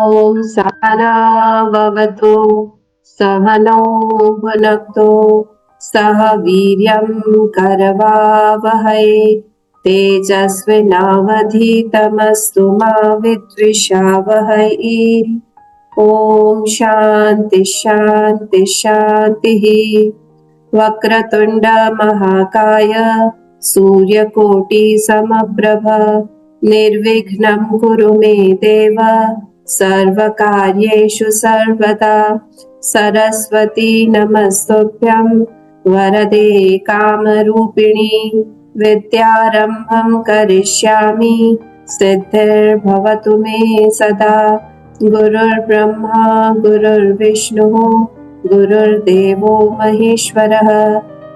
ॐ सहना भवतु सहनौ भुनक्तु सह वीर्यं करवावहै तेजस्विनावधीतमस्तु मा विद्विषावहै। ॐ शान्ति शान्ति शान्तिः। वक्रतुण्ड महाकाय सूर्यकोटि समप्रभ निर्विघ्नं कुरु मे देव सर्वकार्येषु सर्वदा। सरस्वती नमस्तुभ्यं वरदे कामरूपिणि विद्यारम्भं करिष्यामि सिद्धिर्भवतु मे सदा। गुरुर्ब्रह्मा गुरुर्विष्णुः गुरुर्देवो महेश्वरः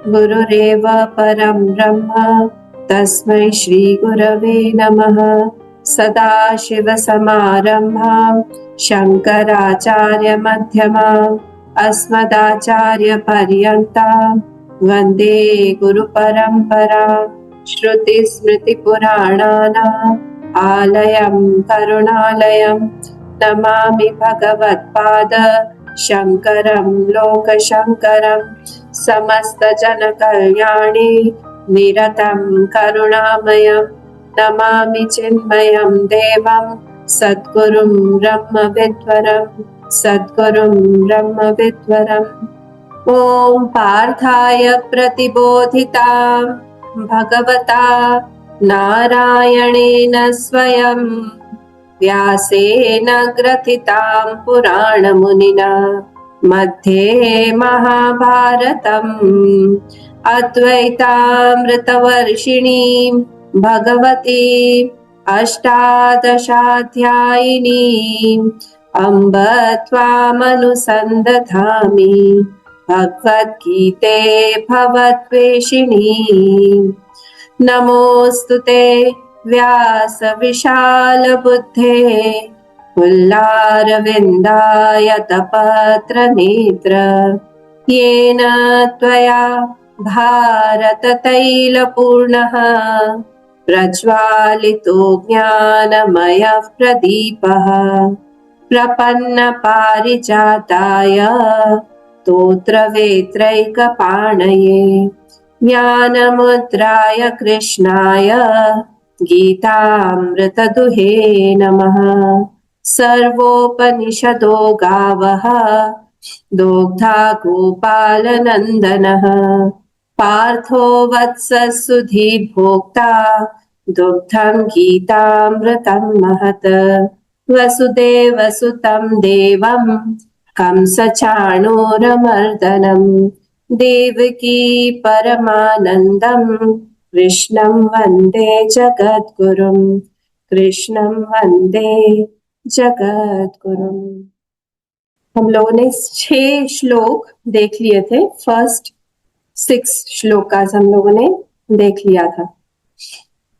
गुरुरेव परं ब्रह्म तस्मै श्रीगुरवे नमः। सदाशिवसमारम्भां शङ्कराचार्यमध्यमाम् अस्मदाचार्यपर्यन्तां वन्दे गुरुपरम्परां। श्रुतिस्मृतिपुराणानाम् आलयं करुणालयं नमामि भगवत्पाद शङ्करं लोकशङ्करं। समस्तजनकल्याणे निरतं करुणामयं नमामि चिन्मयं देवं सद्गुरुं ब्रह्मविद्वरं सद्गुरुं ब्रह्मविद्वरम्। ॐ पार्थाय प्रतिबोधितां भगवता नारायणेन स्वयं व्यासेन ग्रथितां पुराणमुनिना मध्ये महाभारतम् अद्वैतामृतवर्षिणीं भगवतीम् अष्टादशाध्यायिनीम् अम्ब त्वामनुसन्दधामि भगवद्गीते भवद्वेषिणीम्। नमोऽस्तु ते व्यास विशालबुद्धे पुल्लारविन्दायतपत्रनेत्र येन त्वया भारततैलपूर्णः प्रज्वालितो ज्ञानमयः प्रदीपः प्रपन्नपारिजाताय स्तोत्रवेत्रैकपाणये ज्ञानमुद्राय कृष्णाय गीतामृतदुहे नमः। सर्वोपनिषदो गावः दोग्धा गोपालनन्दनः पार्थो वत्सः सुधीर्भोक्ता दुग्धं गीतामृतं महत्। वसुदेवसुतं देवं कंसचाणूरमर्दनं देवकी परमानन्दं कृष्णं वन्दे जगद्गुरुं कृष्णं वन्दे जगद्गुरुं। हम लोगों ने 6 श्लोक देख लिए थे। फर्स्ट 6 श्लोक आज हम लोगों ने देख लिया था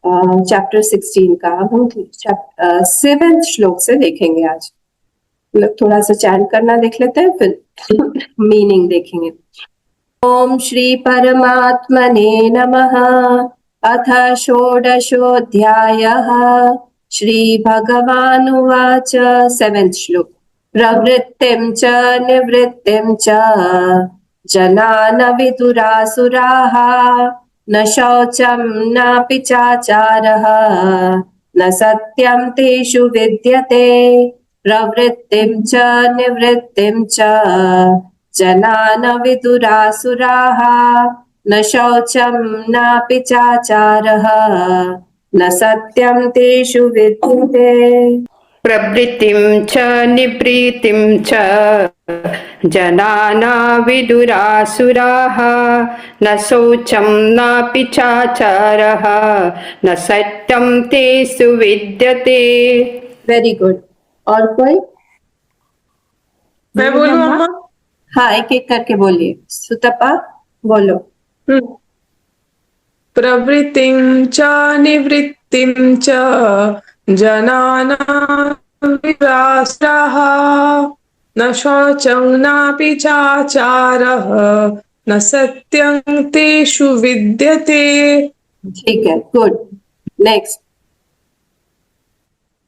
चैप्टर 16 का। अब हम 7th श्लोक से देखेंगे आज। लोग थोड़ा सा चैंट करना देख लेते हैं, फिर मीनिंग देखेंगे। ओम श्री परमात्मने नमः। अथ षोडशोऽध्यायः। श्री भगवानुवाच 7th श्लोक। प्रवृत्तिं च निवृत्तिं च जना न विदुरासुराः न शौचं नापि चाचारः न सत्यं तेषु विद्यते। प्रवृत्तिं च निवृत्तिं च जना न विदुरासुराः न शौचं नापि चाचारः न सत्यं तेषु विद्यते। प्रवृत्तिं च निवृत्तिं च जना न विदुरासुराः न शौचं नापि चाचारः न सत्यं तेषु विद्यते। Very good. और कोई? मैं बोलूं अम्मा? हाँ, एक एक करके बोलिए। सुतपा बोलो। प्रवृत्तिं च निवृत्तिं च जनाना विरास्ताः न शौचं नापि चाचारः न सत्यं तेषु विद्यते। ठीक है, गुड। नेक्स्ट।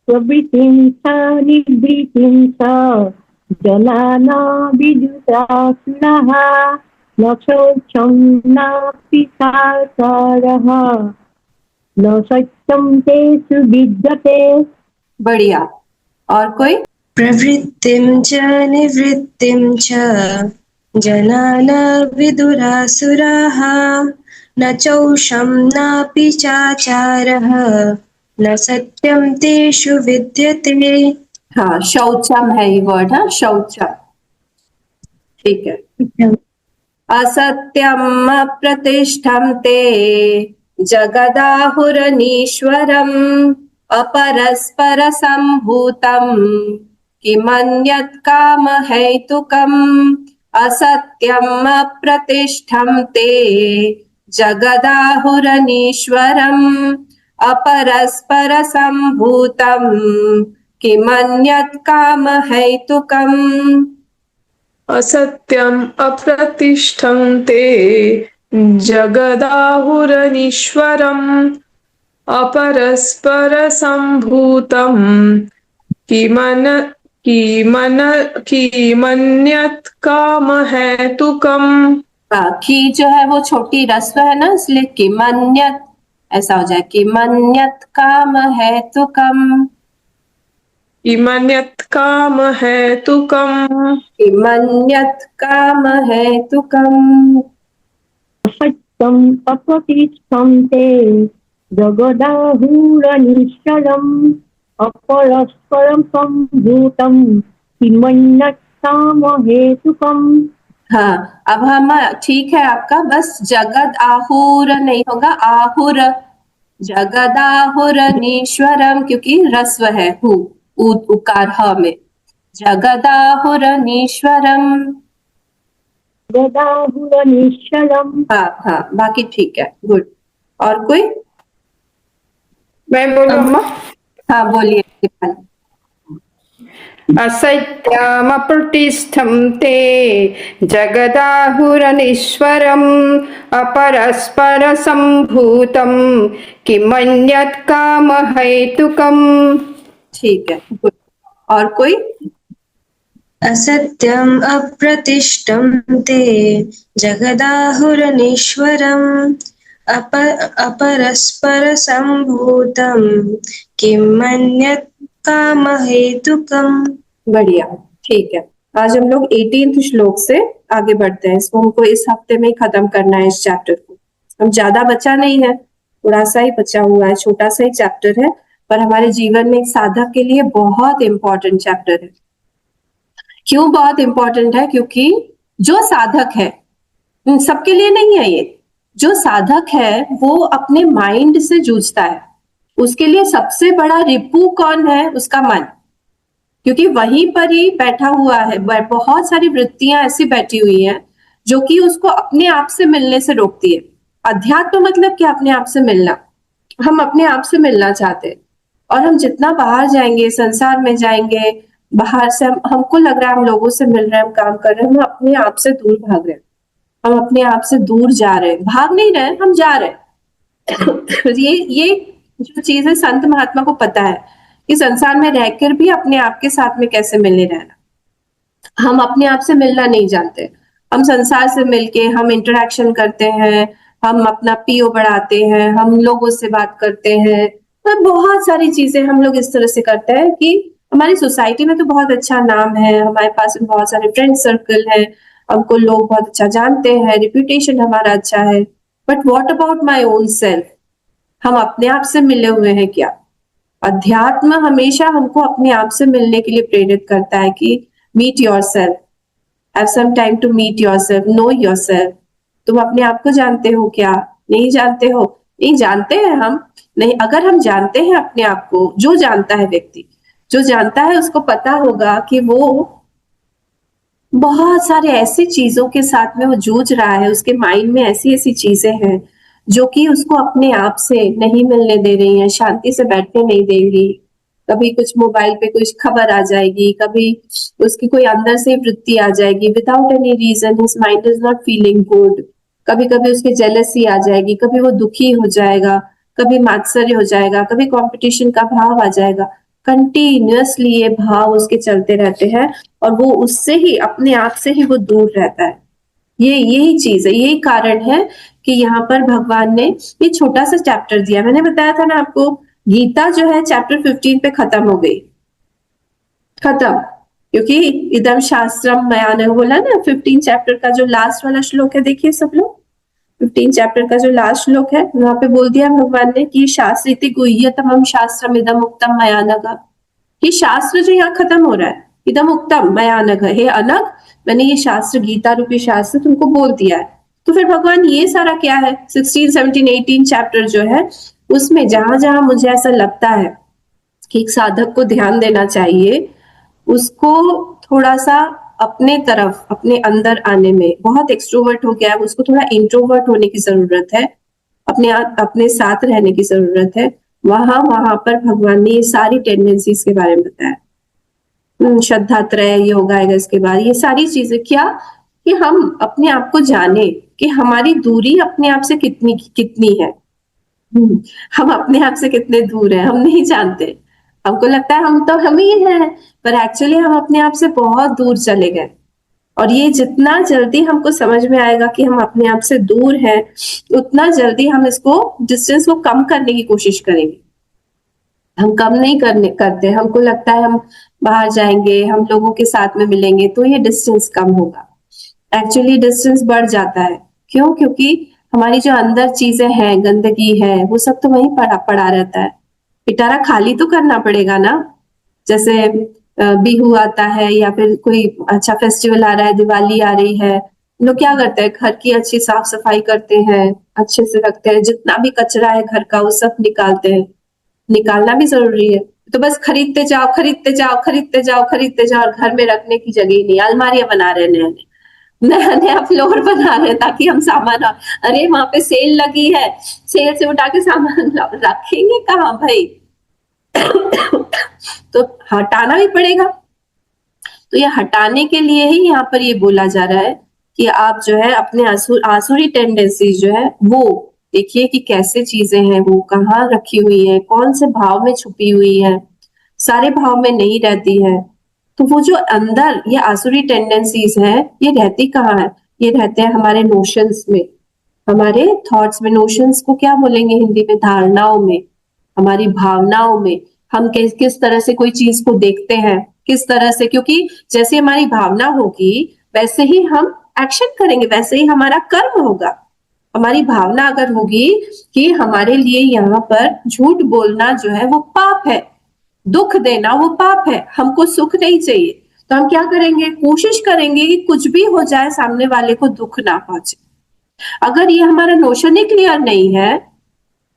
प्रवृत्तिं च निवृत्तिं च जनाना विदुरासुरः न शौचं नापि चाचारः न सत्यं तेषु विद्यते। बढ़िया। और कोई? प्रवृत्तिं च निवृत्तिं च जनाना विदुरासुराः न चौषं नापि चाचारः न सत्यं तेषु विद्यते। हाँ, शौचम है ये वर्ड, हाँ शौचम। ठीक है। असत्यम अप्रतिष्ठम ते जगदाहुरनीश्वरम अपरस्पर संभूतम किमन्यत् काम हेतुकम्। असत्यम अप्रतिष्ठम ते जगदाहुरनीश्वरम अपरस्पर संभूतम किमन्यत् काम हेतुकम्। असत्यम् अप्रतिष्ठं ते जगदाहुरनीश्वरम् अपरस्परसम्भूतम् किमन्यत् कामहेतुकम्। की जो है वो छोटी रस्व है ना, इसलिए किमन्यत ऐसा हो जाए, किमन्यत काम हेतुकम्। किमन्यत् कामहेतुकम्। किमन्यत काम हेतुकम्। सत्यम् अप्रतिष्ठं ते जगदाहुरनीश्वरम् अपरस्परं सम्भूतं किमन्यत् कामहेतुकम्। हाँ, अब हम ठीक है आपका, बस जगद आहुर नहीं होगा, आहुर। जगदाहुरनीश्वरम क्योंकि रस्व है हु, उकार ह में। जगदाहुरनीश्वरम। जगदाहुरनीश्वरम्। हाँ हाँ, बाकी ठीक है, गुड। और कोई? मैं बोलूं अम्मा? हाँ बोलिए। असत्यमप्रतिष्ठं ते जगदाहुरनीश्वरम् अपरस्परसम्भूतं किमन्यत् कामहेतुकम्। ठीक है, गुड। और कोई? असत्यम् अप्रतिष्ठं ते जगदाहुरनीश्वरम् अपरस्परसम्भूतं किमन्यत् कामहेतुकम्। बढ़िया, ठीक है। आज हम लोग 18th श्लोक से आगे बढ़ते हैं। इसको हमको इस हफ्ते में ही खत्म करना है, इस चैप्टर को। हम ज्यादा बचा नहीं है, थोड़ा सा ही बचा हुआ है, छोटा सा ही चैप्टर है, पर हमारे जीवन में एक साधक के लिए बहुत इंपॉर्टेंट चैप्टर है। क्यों बहुत इंपॉर्टेंट है? क्योंकि जो साधक है, सबके लिए नहीं है ये, जो साधक है वो अपने माइंड से जूझता है। उसके लिए सबसे बड़ा रिपू कौन है? उसका मन। क्योंकि वहीं पर ही बैठा हुआ है, बहुत सारी वृत्तियां ऐसी बैठी हुई हैं जो कि उसको अपने आप से मिलने से रोकती है। अध्यात्म मतलब क्या? अपने आप से मिलना। हम अपने आप से मिलना चाहते हैं, और हम जितना बाहर जाएंगे, संसार में जाएंगे, बाहर से हमको लग रहा है हम लोगों से मिल रहे हैं, हम काम कर रहे हैं, हम अपने आप से दूर भाग रहे हैं, हम अपने आप से दूर जा रहे हैं। भाग नहीं रहे, हम जा रहे हैं। ये जो चीज है, संत महात्मा को पता है कि संसार में रहकर भी अपने आप के साथ में कैसे मिलने रहना। हम अपने आप से मिलना नहीं जानते। हम संसार से मिलके हम इंटरेक्शन करते हैं, हम अपना पीओ बढ़ाते हैं, हम लोगों से बात करते हैं, तो बहुत सारी चीजें हम लोग इस तरह से करते हैं कि हमारी सोसाइटी में तो बहुत अच्छा नाम है, हमारे पास में बहुत सारे फ्रेंड सर्कल है, हमको लोग बहुत अच्छा जानते हैं, रिप्यूटेशन हमारा अच्छा है। But what about my own self? हम अपने आप से मिले हुए हैं क्या? अध्यात्म हमेशा हमको अपने आप से मिलने के लिए प्रेरित करता है कि meet yourself, have some time to meet yourself, know yourself. तुम अपने आप को जानते हो क्या? नहीं जानते हो? नहीं जानते हैं हम। नहीं, अगर हम जानते हैं अपने आप को, जो जानता है व्यक्ति, जो जानता है उसको पता होगा कि वो बहुत सारे ऐसी चीजों के साथ में वो जूझ रहा है, उसके माइंड में ऐसी ऐसी चीजें हैं जो कि उसको अपने आप से नहीं मिलने दे रही हैं, शांति से बैठने नहीं दे रही। कभी कुछ मोबाइल पे कुछ खबर आ जाएगी, कभी उसकी कोई अंदर से वृत्ति आ जाएगी, without any reason his mind is not feeling good. कभी कभी उसकी जेलसी आ जाएगी, कभी वो दुखी हो जाएगा, कभी मात्सर्य हो जाएगा, कभी कंपटीशन का भाव आ जाएगा। कंटिन्यूअसली ये भाव उसके चलते रहते हैं और वो उससे ही अपने आप से ही वो दूर रहता है। ये यही चीज है, यही कारण है कि यहाँ पर भगवान ने ये छोटा सा चैप्टर दिया। मैंने बताया था ना आपको, गीता जो है चैप्टर 15 पे खत्म हो गई, खत्म, क्योंकि इदम शास्त्रम मया ने बोला ना। 15 चैप्टर का जो लास्ट वाला श्लोक है, देखिए सब लोग, 15 चैप्टर का जो लास्ट श्लोक है, वहां पे बोल दिया भगवान ने कि शास्त्र इति गुह्यतमम शास्त्रम इदम उक्तम मया नघ। ये शास्त्र जो यहाँ खत्म हो रहा है, इदम उक्तम मया नघ, हे अनघ, मैंने ये शास्त्र, गीता रूपी शास्त्र तुमको बोल दिया है। तो फिर भगवान ये सारा क्या है, 16, 17, 18 चैप्टर जो है, उसमें जहां जहां मुझे ऐसा लगता है कि एक साधक को ध्यान देना चाहिए, उसको थोड़ा सा अपने तरफ, अपने अंदर आने में, बहुत एक्सट्रोवर्ट हो गया है, उसको थोड़ा इंट्रोवर्ट होने की जरूरत है, अपने साथ रहने की जरूरत है। वहां पर भगवान ने ये सारी टेंडेंसीज के बारे में बताया। श्रद्धा त्रय योग आएगा इसके बाद, ये सारी चीजें क्या, कि हम अपने आप को जाने कि हमारी दूरी अपने आप से कितनी है। हम अपने आप से कितने दूर हैं हम नहीं जानते। हमको लगता है हम ही हैं, पर एक्चुअली हम अपने आप से बहुत दूर चले गए। और ये जितना जल्दी हमको समझ में आएगा कि हम अपने आप से दूर हैं, उतना जल्दी हम इसको, डिस्टेंस को कम करने की कोशिश करेंगे। हम कम नहीं करते, हमको लगता है हम बाहर जाएंगे, हम लोगों के साथ में मिलेंगे तो ये डिस्टेंस कम होगा। एक्चुअली डिस्टेंस बढ़ जाता है। क्यों? क्योंकि हमारी जो अंदर चीजें हैं, गंदगी है, वो सब तो वहीं पड़ा रहता है। पिटारा खाली तो करना पड़ेगा ना। जैसे बिहू आता है या फिर कोई अच्छा फेस्टिवल आ रहा है, दिवाली आ रही है, लोग क्या करते हैं, घर की अच्छी साफ सफाई करते हैं, अच्छे से रखते हैं, जितना भी कचरा है घर का वो सब निकालते हैं। निकालना भी जरूरी है। तो बस खरीदते जाओ, खरीदते जाओ, खरीदते जाओ, खरीदते जाओ, और घर में रखने की जगह ही नहीं। अलमारियां बना रहे हैं, नया नया फ्लोर बना रहे हैं ताकि हम सामान, अरे वहां पे सेल लगी है, सेल से उठा के सामान रखेंगे कहाँ भाई? तो हटाना भी पड़ेगा। तो ये हटाने के लिए ही यहाँ पर ये बोला जा रहा है कि आप जो है अपने आसुरी टेंडेंसी जो है वो देखिए कि कैसे चीजें हैं, वो कहाँ रखी हुई है, कौन से भाव में छुपी हुई है, सारे भाव में नहीं रहती है। तो वो जो अंदर ये आसुरी टेंडेंसीज हैं, ये रहती कहाँ है? ये रहते हैं हमारे नोशंस में, हमारे थॉट्स में। नोशंस को क्या बोलेंगे हिंदी में? धारणाओं में, हमारी भावनाओं में। हम किस तरह से कोई चीज को देखते हैं, किस तरह से, क्योंकि जैसे हमारी भावना होगी वैसे ही हम एक्शन करेंगे, वैसे ही हमारा कर्म होगा। हमारी भावना अगर होगी कि हमारे लिए यहाँ पर झूठ बोलना जो है वो पाप है, दुख देना वो पाप है, हमको सुख नहीं चाहिए, तो हम क्या करेंगे? कोशिश करेंगे कि कुछ भी हो जाए सामने वाले को दुख ना पहुंचे। अगर ये हमारा नोशन ही क्लियर नहीं है,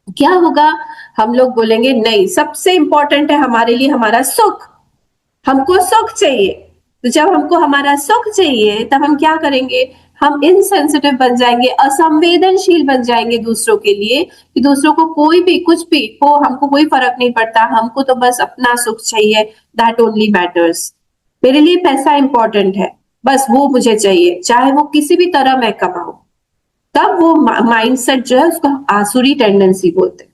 क्या होगा? हम लोग बोलेंगे नहीं, सबसे इंपॉर्टेंट है हमारे लिए हमारा सुख, हमको सुख चाहिए। तो जब हमको हमारा सुख चाहिए तब हम क्या करेंगे? हम इनसेंसिटिव बन जाएंगे, असंवेदनशील बन जाएंगे दूसरों के लिए, कि दूसरों को कोई भी कुछ भी हो हमको कोई फर्क नहीं पड़ता, हमको तो बस अपना सुख चाहिए, दैट ओनली मैटर्स। मेरे लिए पैसा इंपॉर्टेंट है, बस वो मुझे चाहिए, चाहे वो किसी भी तरह मैं कमाऊं। तब वो माइंडसेट जो है उसको आसुरी टेंडेंसी बोलते हैं,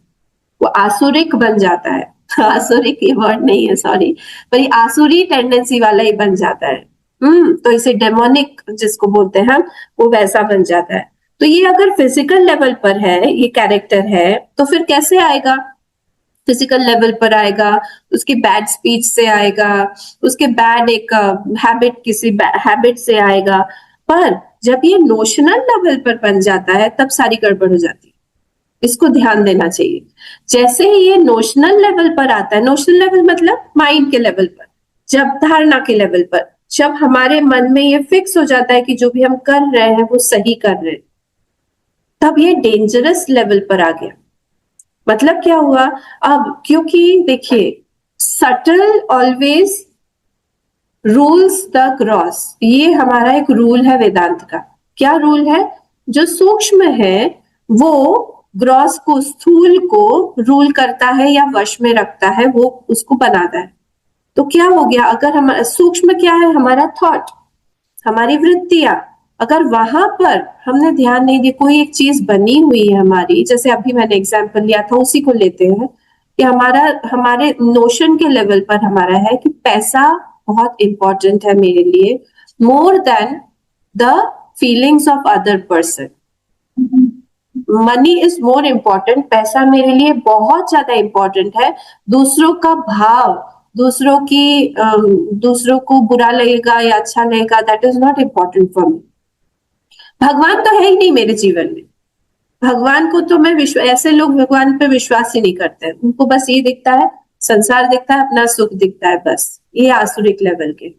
वो आसुरिक बन जाता है। आसुरिक ये वर्ड नहीं है, सॉरी, पर ये आसुरी टेंडेंसी वाला ही बन जाता है। तो इसे डेमोनिक जिसको बोलते हैं वो वैसा बन जाता है। तो ये अगर फिजिकल लेवल पर है, ये कैरेक्टर है, तो फिर कैसे आएगा? फिजिकल लेवल पर आएगा, उसकी बैड स्पीच से आएगा, उसके बैड एक हैबिट, किसी हैबिट से आएगा। पर जब ये नोशनल लेवल पर बन जाता है तब सारी गड़बड़ हो जाती है। इसको ध्यान देना चाहिए। जैसे ही ये नोशनल लेवल पर आता है, नोशनल लेवल मतलब माइंड के लेवल पर, जब धारणा के लेवल पर, जब हमारे मन में ये फिक्स हो जाता है कि जो भी हम कर रहे हैं वो सही कर रहे हैं, तब ये डेंजरस लेवल पर आ गया। मतलब क्या हुआ अब? क्योंकि देखिए, subtle always rules the gross, ये हमारा एक रूल है वेदांत का। क्या रूल है? जो सूक्ष्म है वो ग्रॉस को, स्थूल को रूल करता है या वश में रखता है, वो उसको बनाता है। तो क्या हो गया? अगर हमारा सूक्ष्म क्या है? हमारा थॉट, हमारी वृत्तियां, अगर वहां पर हमने ध्यान नहीं दिया, कोई एक चीज बनी हुई है हमारी, जैसे अभी मैंने एग्जांपल लिया था उसी को लेते हैं, कि हमारे नोशन के लेवल पर हमारा है कि पैसा बहुत इंपॉर्टेंट है मेरे लिए, more than the feelings of other person. Money is more important, पैसा मेरे लिए बहुत ज्यादा इम्पोर्टेंट है। दूसरों का भाव, दूसरों को बुरा लगेगा या अच्छा लगेगा, that is not important for me. भगवान तो है ही नहीं मेरे जीवन में। भगवान को तो ऐसे लोग भगवान पे विश्वास ही नहीं करते, उनको बस ये दिखता है, संसार दिखता है, अपना सुख दिखता है, बस ये आसुरिक लेवल के।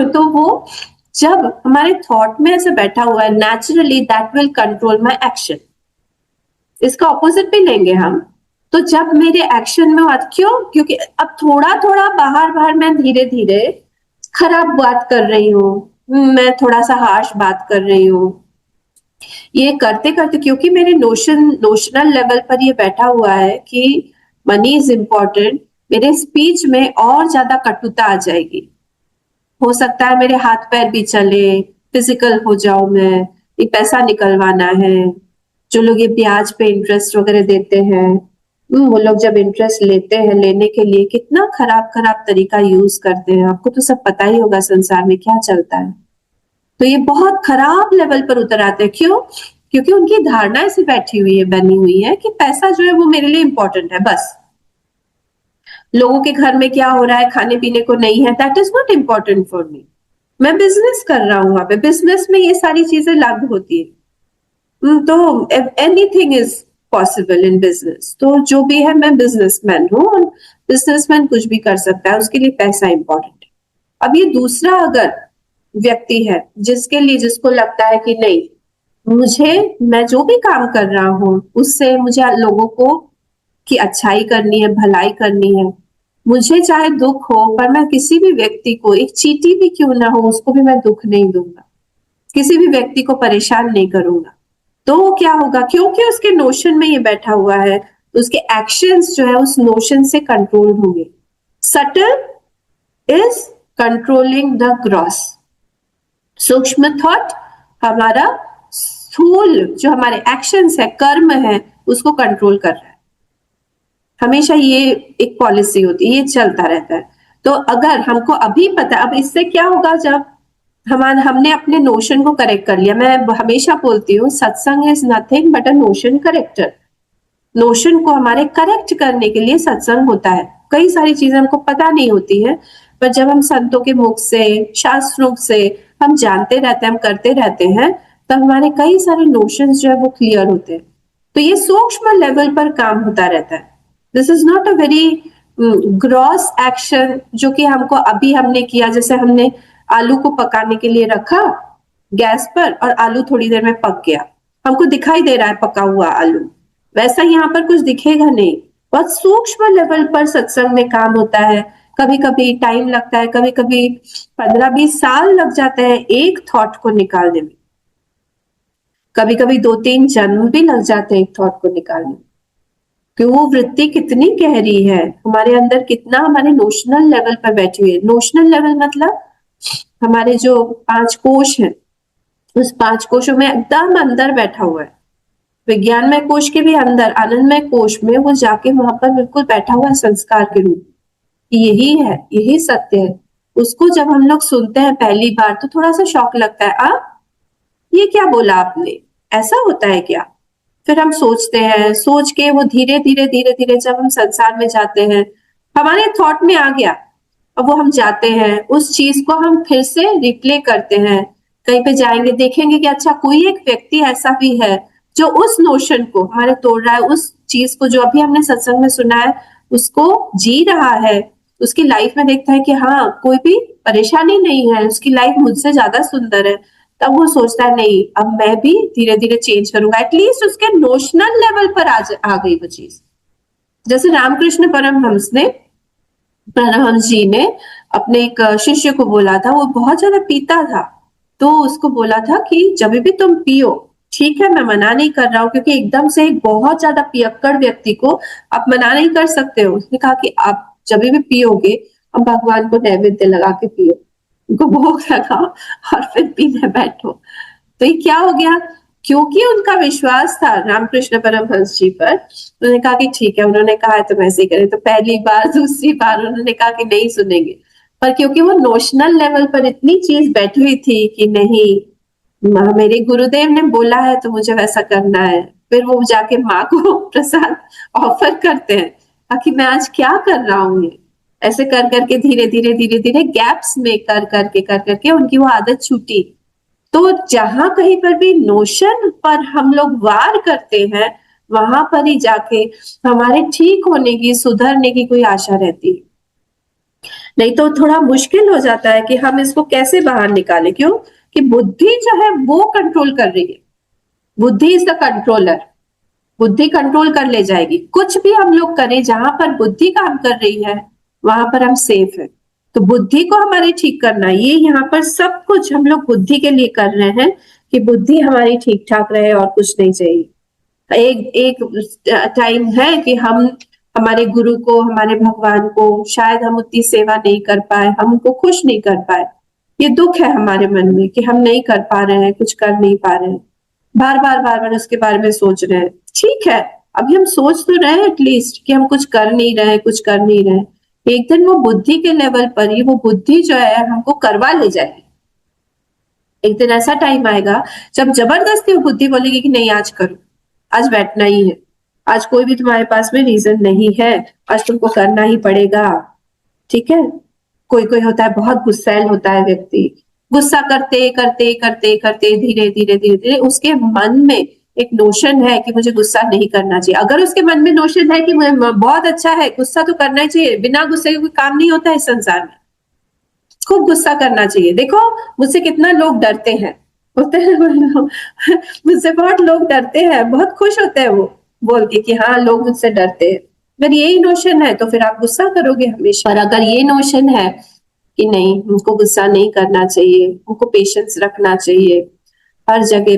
तो वो जब हमारे थॉट में ऐसे बैठा हुआ है, naturally that will control my action. इसका ऑपोजिट भी लेंगे हम, तो जब मेरे एक्शन में क्यों, क्योंकि अब थोड़ा थोड़ा बाहर मैं धीरे धीरे खराब बात कर रही हूँ, मैं थोड़ा सा हार्श बात कर रही हूँ, ये करते करते क्योंकि मेरे नोशनल लेवल पर ये बैठा हुआ है कि मनी इज इम्पोर्टेंट, मेरे स्पीच में और ज्यादा कटुता आ जाएगी। हो सकता है मेरे हाथ पैर भी चले, फिजिकल हो जाऊं मैं, ये पैसा निकलवाना है। जो लोग ये ब्याज पे इंटरेस्ट वगैरह देते हैं, वो लोग जब इंटरेस्ट लेते हैं, लेने के लिए कितना खराब तरीका यूज करते हैं। आपको तो सब पता ही होगा संसार में क्या चलता है। तो ये बहुत खराब लेवल पर उतर आते हैं। क्यों? क्योंकि उनकी धारणा ऐसी बैठी हुई है, बनी हुई है कि पैसा जो है वो मेरे लिए इंपॉर्टेंट है। बस लोगों के घर में क्या हो रहा है, खाने पीने को नहीं है, that is not important for me. मैं बिजनेस कर रहा हूँ, वहां पे बिजनेस में ये सारी चीजें लागू होती है। तो anything is possible in business. तो जो भी है, मैं बिजनेसमैन हूँ और बिजनेसमैन कुछ भी कर सकता है, उसके लिए पैसा इंपॉर्टेंट है। अब ये दूसरा अगर व्यक्ति है जिसको लगता है कि नहीं, मैं जो भी काम कर रहा हूँ उससे मुझे लोगों को की अच्छाई करनी है, भलाई करनी है, मुझे चाहे दुख हो पर मैं किसी भी व्यक्ति को, एक चींटी भी क्यों ना हो, उसको भी मैं दुख नहीं दूंगा, किसी भी व्यक्ति को परेशान नहीं करूंगा। तो वो क्या होगा, क्योंकि उसके नोशन में ये बैठा हुआ है, तो उसके एक्शंस जो है उस नोशन से कंट्रोल होंगे। Subtle is controlling the gross. सूक्ष्म थॉट हमारा स्थूल जो हमारे एक्शंस है, कर्म है, उसको कंट्रोल कर रहा है। हमेशा ये एक पॉलिसी होती है, ये चलता रहता है। तो अगर हमको अभी पता, अब इससे क्या होगा, जब हमने अपने नोशन को करेक्ट कर लिया। मैं हमेशा बोलती हूँ, सत्संग is nothing but a notion character. Notion को हमारे करेक्ट करने के लिए सत्संग होता है। कई सारी चीजें हमको पता नहीं होती है, पर जब हम संतों के मुख से, शास्त्रों से हम जानते रहते हैं, हम करते रहते हैं, तब हमारे कई सारे नोशंस जो है वो क्लियर होते हैं। तो ये सूक्ष्म लेवल पर काम होता रहता है। This is not a very gross action जो कि हमको अभी हमने किया। जैसे हमने आलू को पकाने के लिए रखा गैस पर और आलू थोड़ी देर में पक गया, हमको दिखाई दे रहा है पका हुआ आलू, वैसा यहाँ पर कुछ दिखेगा नहीं। बहुत सूक्ष्म लेवल पर सत्संग में काम होता है। कभी कभी टाइम लगता है, कभी कभी 15-20 साल लग जाते हैं एक थॉट को निकालने में, कभी कभी 2-3 जन्म भी लग जाते हैं एक थॉट को निकालने में। कि वो वृत्ति कितनी गहरी है हमारे अंदर, कितना हमारे नोशनल लेवल पर बैठी हुई है। नोशनल लेवल मतलब हमारे जो 5 कोश हैं, उस 5 कोशों में एकदम अंदर बैठा हुआ है। विज्ञानमय कोश के भी अंदर, आनंदमय कोश में वो जाके वहां पर बिल्कुल बैठा हुआ है संस्कार के रूप में। यही है, यही सत्य है। उसको जब हम लोग सुनते हैं पहली बार तो थोड़ा सा शॉक लगता है, ये क्या बोला आपने, ऐसा होता है क्या? फिर हम सोचते हैं, सोच के वो धीरे धीरे जब हम संसार में जाते हैं, हमारे थॉट में आ गया, अब वो हम जाते हैं, उस चीज को हम फिर से रिप्ले करते हैं। कहीं पे जाएंगे, देखेंगे कि अच्छा कोई एक व्यक्ति ऐसा भी है जो उस नोशन को हमारे तोड़ रहा है, उस चीज को जो अभी हमने सत्संग में सुना है उसको जी रहा है, उसकी लाइफ में देखता है कि हाँ कोई भी परेशानी नहीं है, उसकी लाइफ मुझसे ज्यादा सुंदर है। तब वो सोचता है नहीं, अब मैं भी धीरे धीरे चेंज करूंगा। एटलीस्ट उसके नोशनल लेवल पर आ गई वो चीज। जैसे रामकृष्ण परमहंस जी ने अपने एक शिष्य को बोला था, वो बहुत ज्यादा पीता था, तो उसको बोला था कि जब भी तुम पियो, ठीक है मैं मना नहीं कर रहा हूँ, क्योंकि एकदम से एक बहुत ज्यादा पियक्कड़ व्यक्ति को आप मना नहीं कर सकते हो। उसने कहा कि आप जब भी पियोगे, हम भगवान को नैवेद्य लगा के पियो, उनको भोग लगाओ और फिर पीने बैठो। तो ये क्या हो गया क्योंकि उनका विश्वास था रामकृष्ण परमहंस जी पर, उन्होंने कहा कि ठीक है, उन्होंने कहा है तो वैसे ही करें। तो पहली बार दूसरी बार उन्होंने कहा कि नहीं सुनेंगे, पर क्योंकि वो नोशनल लेवल पर इतनी चीज बैठी हुई थी कि नहीं, मेरे गुरुदेव ने बोला है तो मुझे वैसा करना है, फिर वो जाके माँ को प्रसाद ऑफर करते हैं, ताकि मैं आज क्या कर रहा हूँ ये, ऐसे कर करके धीरे धीरे धीरे धीरे गैप्स में कर करके उनकी वो आदत छूटी। तो जहां कहीं पर भी नोशन पर हम लोग वार करते हैं, वहां पर ही जाके हमारे ठीक होने की, सुधरने की कोई आशा रहती है। नहीं तो थोड़ा मुश्किल हो जाता है कि हम इसको कैसे बाहर निकालें। क्यों? कि बुद्धि जो है वो कंट्रोल कर रही है, बुद्धि इज द कंट्रोलर, बुद्धि कंट्रोल कर ले जाएगी। कुछ भी हम लोग करें, जहां पर बुद्धि काम कर रही है वहां पर हम सेफ है। तो बुद्धि को हमारी ठीक करना, ये यहाँ पर सब कुछ हम लोग बुद्धि के लिए कर रहे हैं कि बुद्धि हमारी ठीक ठाक रहे, और कुछ नहीं चाहिए। एक टाइम है कि हम हमारे गुरु को, हमारे भगवान को शायद हम उतनी सेवा नहीं कर पाए, हम उनको खुश नहीं कर पाए, ये दुख है हमारे मन में कि हम नहीं कर पा रहे हैं, कुछ कर नहीं पा रहे हैं, बार बार उसके बारे में सोच रहे हैं। ठीक है, अभी हम सोच तो रहे हैं एटलीस्ट कि हम कुछ कर नहीं रहे, कुछ कर नहीं रहे। एक दिन वो बुद्धि के लेवल पर ही वो बुद्धि जो है हमको करवा ले जाएगी। एक दिन ऐसा टाइम आएगा जब जबरदस्ती वो बुद्धि बोलेगी कि नहीं आज करो, आज बैठना ही है, आज कोई भी तुम्हारे पास में रीजन नहीं है, आज तुमको करना ही पड़ेगा। ठीक है, कोई कोई होता है बहुत गुस्सैल होता है व्यक्ति, गुस्सा करते करते करते करते धीरे धीरे धीरे धीरे उसके मन में एक नोशन है कि मुझे गुस्सा नहीं करना चाहिए। अगर उसके मन में नोशन है कि बहुत अच्छा है, गुस्सा तो करना ही चाहिए, बिना गुस्से के कोई काम नहीं होता है इस संसार में, खूब गुस्सा करना चाहिए। देखो मुझसे कितना लोग डरते हैं, होते हैं मुझसे बहुत लोग डरते हैं, बहुत खुश होते हैं वो बोल के कि हाँ लोग मुझसे डरते हैं। अगर यही नोशन है तो फिर आप गुस्सा करोगे हमेशा। और अगर ये नोशन है कि नहीं, उनको गुस्सा नहीं करना चाहिए, उनको पेशेंस रखना चाहिए, हर जगह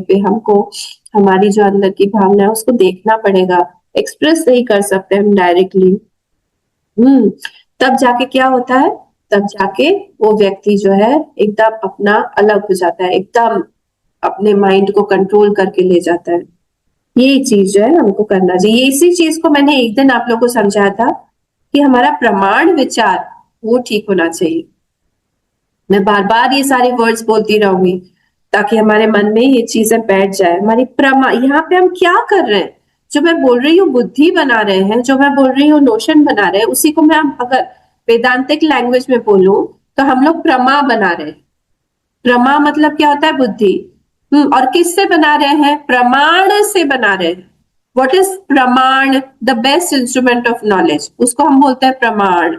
पे हमको हमारी जो अंदर की भावना है उसको देखना पड़ेगा, एक्सप्रेस नहीं कर सकते हम डायरेक्टली। तब जाके क्या होता है, तब जाके वो व्यक्ति जो है एकदम अपना अलग हो जाता है, एकदम अपने माइंड को कंट्रोल करके ले जाता है। ये चीज जो है हमको करना चाहिए। इसी चीज को मैंने एक दिन आप लोगों को समझाया था कि हमारा प्रमाण विचार वो ठीक होना चाहिए। मैं बार बार ये सारे वर्ड्स बोलती रहूंगी ताकि हमारे मन में ये चीजें बैठ जाए। हमारी यहाँ पे हम क्या कर रहे हैं, जो मैं बोल रही हूँ बुद्धि बना रहे हैं, जो मैं बोल रही हूँ नोशन बना रहे हैं, उसी को मैं अगर वेदांतिक लैंग्वेज में बोलूं तो हम लोग प्रमा बना रहे हैं। प्रमा मतलब क्या होता है, बुद्धि। और किससे बना रहे हैं, प्रमाण से बना रहे हैं। व्हाट इज प्रमाण? The best instrument of knowledge, उसको हम बोलते हैं प्रमाण।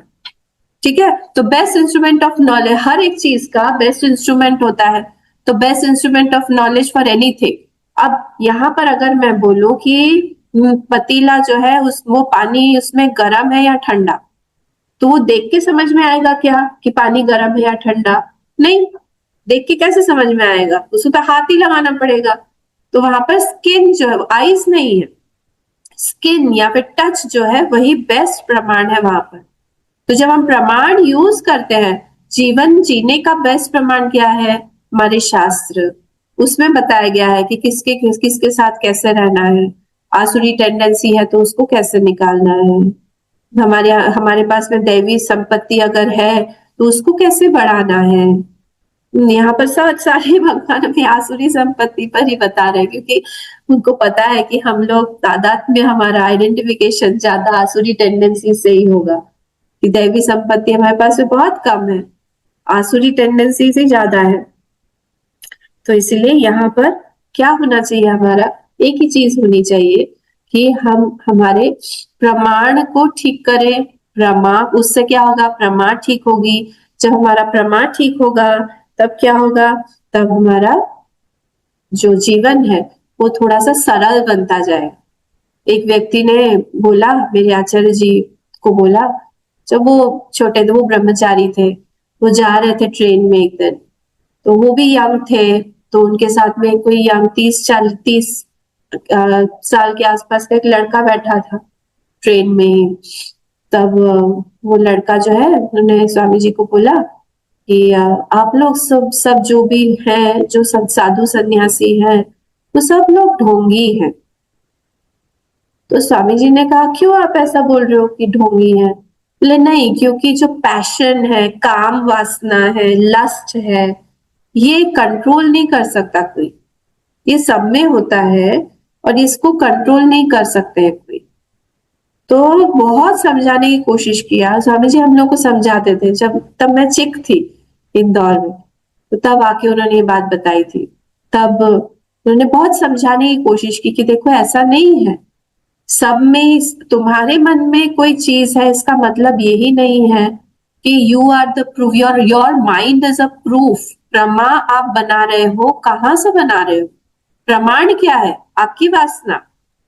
ठीक है, तो बेस्ट इंस्ट्रूमेंट ऑफ नॉलेज, हर एक चीज का बेस्ट इंस्ट्रूमेंट होता है, तो best instrument of knowledge for anything. अब यहाँ पर अगर मैं बोलूं कि पतीला जो है वो पानी उसमें गर्म है या ठंडा, तो वो देख के समझ में आएगा क्या कि पानी गर्म है या ठंडा? नहीं, देख के कैसे समझ में आएगा, उसको तो हाथ ही लगाना पड़ेगा। तो वहां पर स्किन जो है, आइस नहीं है, स्किन या फिर टच जो है वही बेस्ट प्रमाण है वहां पर। तो जब हम प्रमाण यूज करते हैं, जीवन जीने का बेस्ट प्रमाण क्या है, हमारे शास्त्र, उसमें बताया गया है कि किसके साथ कैसे रहना है, आसुरी टेंडेंसी है तो उसको कैसे निकालना है, हमारे पास में दैवी संपत्ति अगर है तो उसको कैसे बढ़ाना है। यहाँ पर सारे भगवान अपनी आसुरी संपत्ति पर ही बता रहे हैं, क्योंकि उनको पता है कि हम लोग तादाद में हमारा आइडेंटिफिकेशन ज्यादा आसुरी टेंडेंसी से ही होगा, कि दैवी संपत्ति हमारे पास में बहुत कम है, आसुरी टेंडेंसी से ज्यादा है। तो इसलिए यहाँ पर क्या होना चाहिए, हमारा एक ही चीज होनी चाहिए कि हम हमारे प्रमाण को ठीक करें। उससे क्या होगा, प्रमा ठीक होगी। जब हमारा प्रमा ठीक होगा तब क्या होगा, तब हमारा जो जीवन है वो थोड़ा सा सरल बनता जाए। एक व्यक्ति ने बोला, मेरे आचार्य जी को बोला, जब वो छोटे थे, वो ब्रह्मचारी थे, वो जा रहे थे ट्रेन में एक दिन, तो वो भी यंग थे, तो उनके साथ में कोई यंग 30 साल के आसपास का एक लड़का बैठा था ट्रेन में। तब वो लड़का जो है, उन्होंने स्वामी जी को बोला कि आप लोग सब जो भी हैं, जो साधु सन्यासी हैं, वो सब लोग ढोंगी हैं। तो स्वामी जी ने कहा क्यों आप ऐसा बोल रहे हो कि ढोंगी है? बोले नहीं, क्योंकि जो पैशन है, काम वासना है, लस्ट है, ये कंट्रोल नहीं कर सकता कोई। ये सब में होता है और इसको कंट्रोल नहीं कर सकते हैं कोई। तो बहुत समझाने की कोशिश किया स्वामी जी, हम लोग को समझाते थे। तब मैं चिक थी इंदौर में, तो तब आके उन्होंने ये बात बताई थी। तब उन्होंने बहुत समझाने की कोशिश की कि देखो ऐसा नहीं है, सब में तुम्हारे मन में कोई चीज है, इसका मतलब यही नहीं है कि you are the proof, your mind is a proof. प्रमा आप बना रहे हो, कहाँ से बना रहे हो? प्रमाण क्या है? आपकी वासना।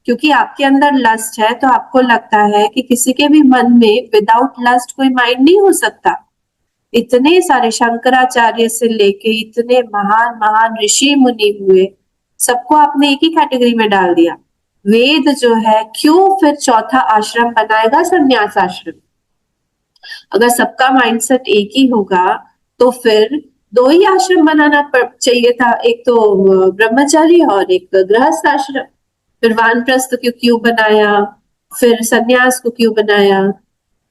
क्योंकि आपके अंदर लस्ट है तो आपको लगता है कि किसी के भी मन में विदाउट लस्ट कोई माइंड नहीं हो सकता। इतने सारे शंकराचार्य से लेके इतने महान महान ऋषि मुनि हुए, सबको आपने एक ही कैटेगरी में डाल दिया। वेद जो है क्यों फिर चौथा आश्रम बनाएगा, संन्यास आश्रम? अगर सबका माइंडसेट एक ही होगा तो फिर दो ही आश्रम बनाना चाहिए था, एक तो ब्रह्मचारी और एक गृहस्थ आश्रम। फिर वानप्रस्थ को क्यों बनाया, फिर सन्यास को क्यों बनाया?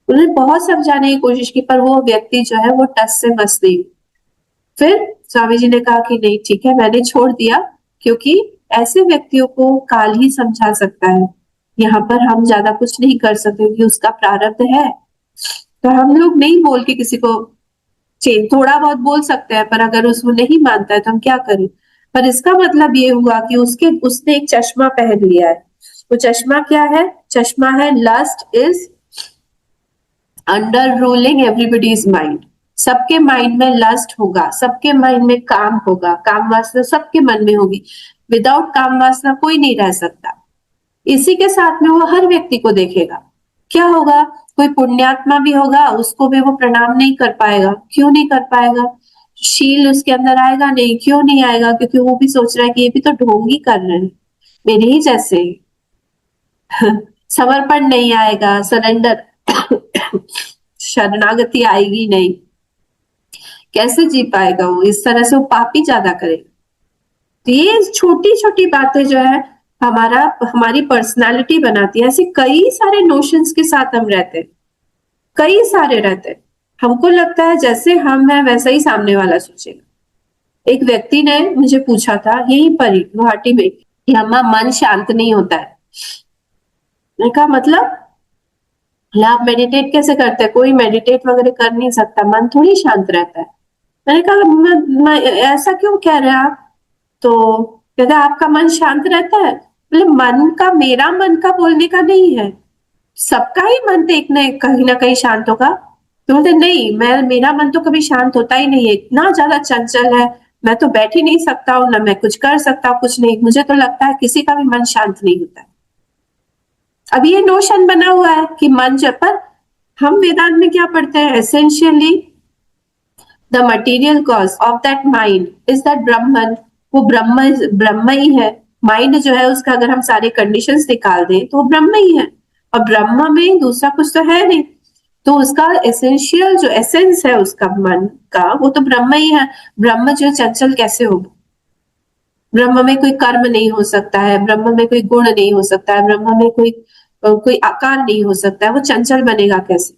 उन्होंने बहुत समझाने की कोशिश की, पर वो व्यक्ति जो है वो टस से मस नहीं। फिर स्वामी जी ने कहा कि नहीं ठीक है, मैंने छोड़ दिया, क्योंकि ऐसे व्यक्तियों को काल ही समझा सकता है। यहाँ पर हम ज्यादा कुछ नहीं कर सकते क्योंकि उसका प्रारब्ध है। तो हम लोग नहीं बोल के किसी को चेंज, थोड़ा बहुत बोल सकते हैं, पर अगर उसको नहीं मानता है तो हम क्या करें? पर इसका मतलब ये हुआ कि उसने एक चश्मा पहन लिया है। वो चश्मा क्या है? चश्मा है lust is under ruling everybody's mind. सबके माइंड में लस्ट होगा, सबके माइंड में काम होगा, काम वासना सबके मन में होगी। विदाउट काम वासना कोई नहीं रह सकता। इसी के साथ में वो हर व्यक्ति को देखेगा। क्या होगा? कोई पुण्यात्मा भी होगा, उसको भी वो प्रणाम नहीं कर पाएगा। क्यों नहीं कर पाएगा? शील उसके अंदर आएगा नहीं। क्यों नहीं आएगा? क्योंकि वो भी सोच रहा है कि ये भी तो ढोंगी कर रहे हैं मेरे ही जैसे। समर्पण नहीं आएगा, सरेंडर शरणागति आएगी नहीं, कैसे जी पाएगा वो? इस तरह से वो पाप ही ज्यादा करेगा। तो ये छोटी छोटी बातें जो है हमारी पर्सनालिटी बनाती है। ऐसे कई सारे नोशंस के साथ हम रहते हैं, कई सारे रहते हैं। हमको लगता है जैसे हम हैं वैसा ही सामने वाला सोचेगा। एक व्यक्ति ने मुझे पूछा था यहीं पर ही गुवाहाटी में कि अम्मा मन शांत नहीं होता है। मैंने कहा मतलब? आप मेडिटेट कैसे करते हैं? कोई मेडिटेट वगैरह कर नहीं सकता, मन थोड़ी शांत रहता है। मैंने कहा मैं ऐसा क्यों कह रहे हैं आप? तो कहते आपका मन शांत रहता है। बोले मन का, मेरा मन का बोलने का नहीं है, सबका ही मन तो एक न कहीं ना कहीं शांत होगा। तो बोलते नहीं, मेरा मन तो कभी शांत होता ही नहीं है, इतना ज्यादा चंचल है, मैं तो बैठ ही नहीं सकता हूँ, ना मैं कुछ कर सकता हूँ, कुछ नहीं। मुझे तो लगता है किसी का भी मन शांत नहीं होता है। अब ये नोशन बना हुआ है कि मन जब, पर हम वेदांत में क्या पढ़ते हैं? Essentially the material cause of that mind is that Brahman. वो ब्रह्म ही है। माइंड जो है उसका अगर हम सारे कंडीशंस निकाल दें तो वो ब्रह्म ही है, और ब्रह्म में दूसरा कुछ तो है नहीं। तो उसका एसेंशियल जो एसेंस है उसका मन का, वो तो ब्रह्म ही है। ब्रह्म जो चंचल कैसे होगा? ब्रह्म में कोई कर्म नहीं हो सकता है, ब्रह्म में कोई गुण नहीं हो सकता है, ब्रह्म में कोई आकार नहीं हो सकता है। वो चंचल बनेगा कैसे?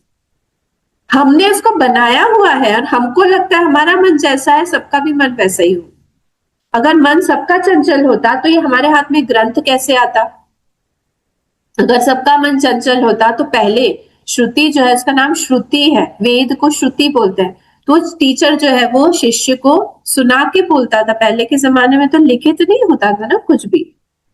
हमने उसको बनाया हुआ है और हमको लगता है हमारा मन जैसा है सबका भी मन वैसा ही हो। अगर मन सबका चंचल होता तो ये हमारे हाथ में ग्रंथ कैसे आता? अगर सबका मन चंचल होता तो पहले श्रुति जो है, उसका नाम श्रुति है, वेद को श्रुति बोलते हैं। तो टीचर जो है वो शिष्य को सुना के बोलता था। पहले के जमाने में तो लिखित नहीं होता था ना कुछ भी।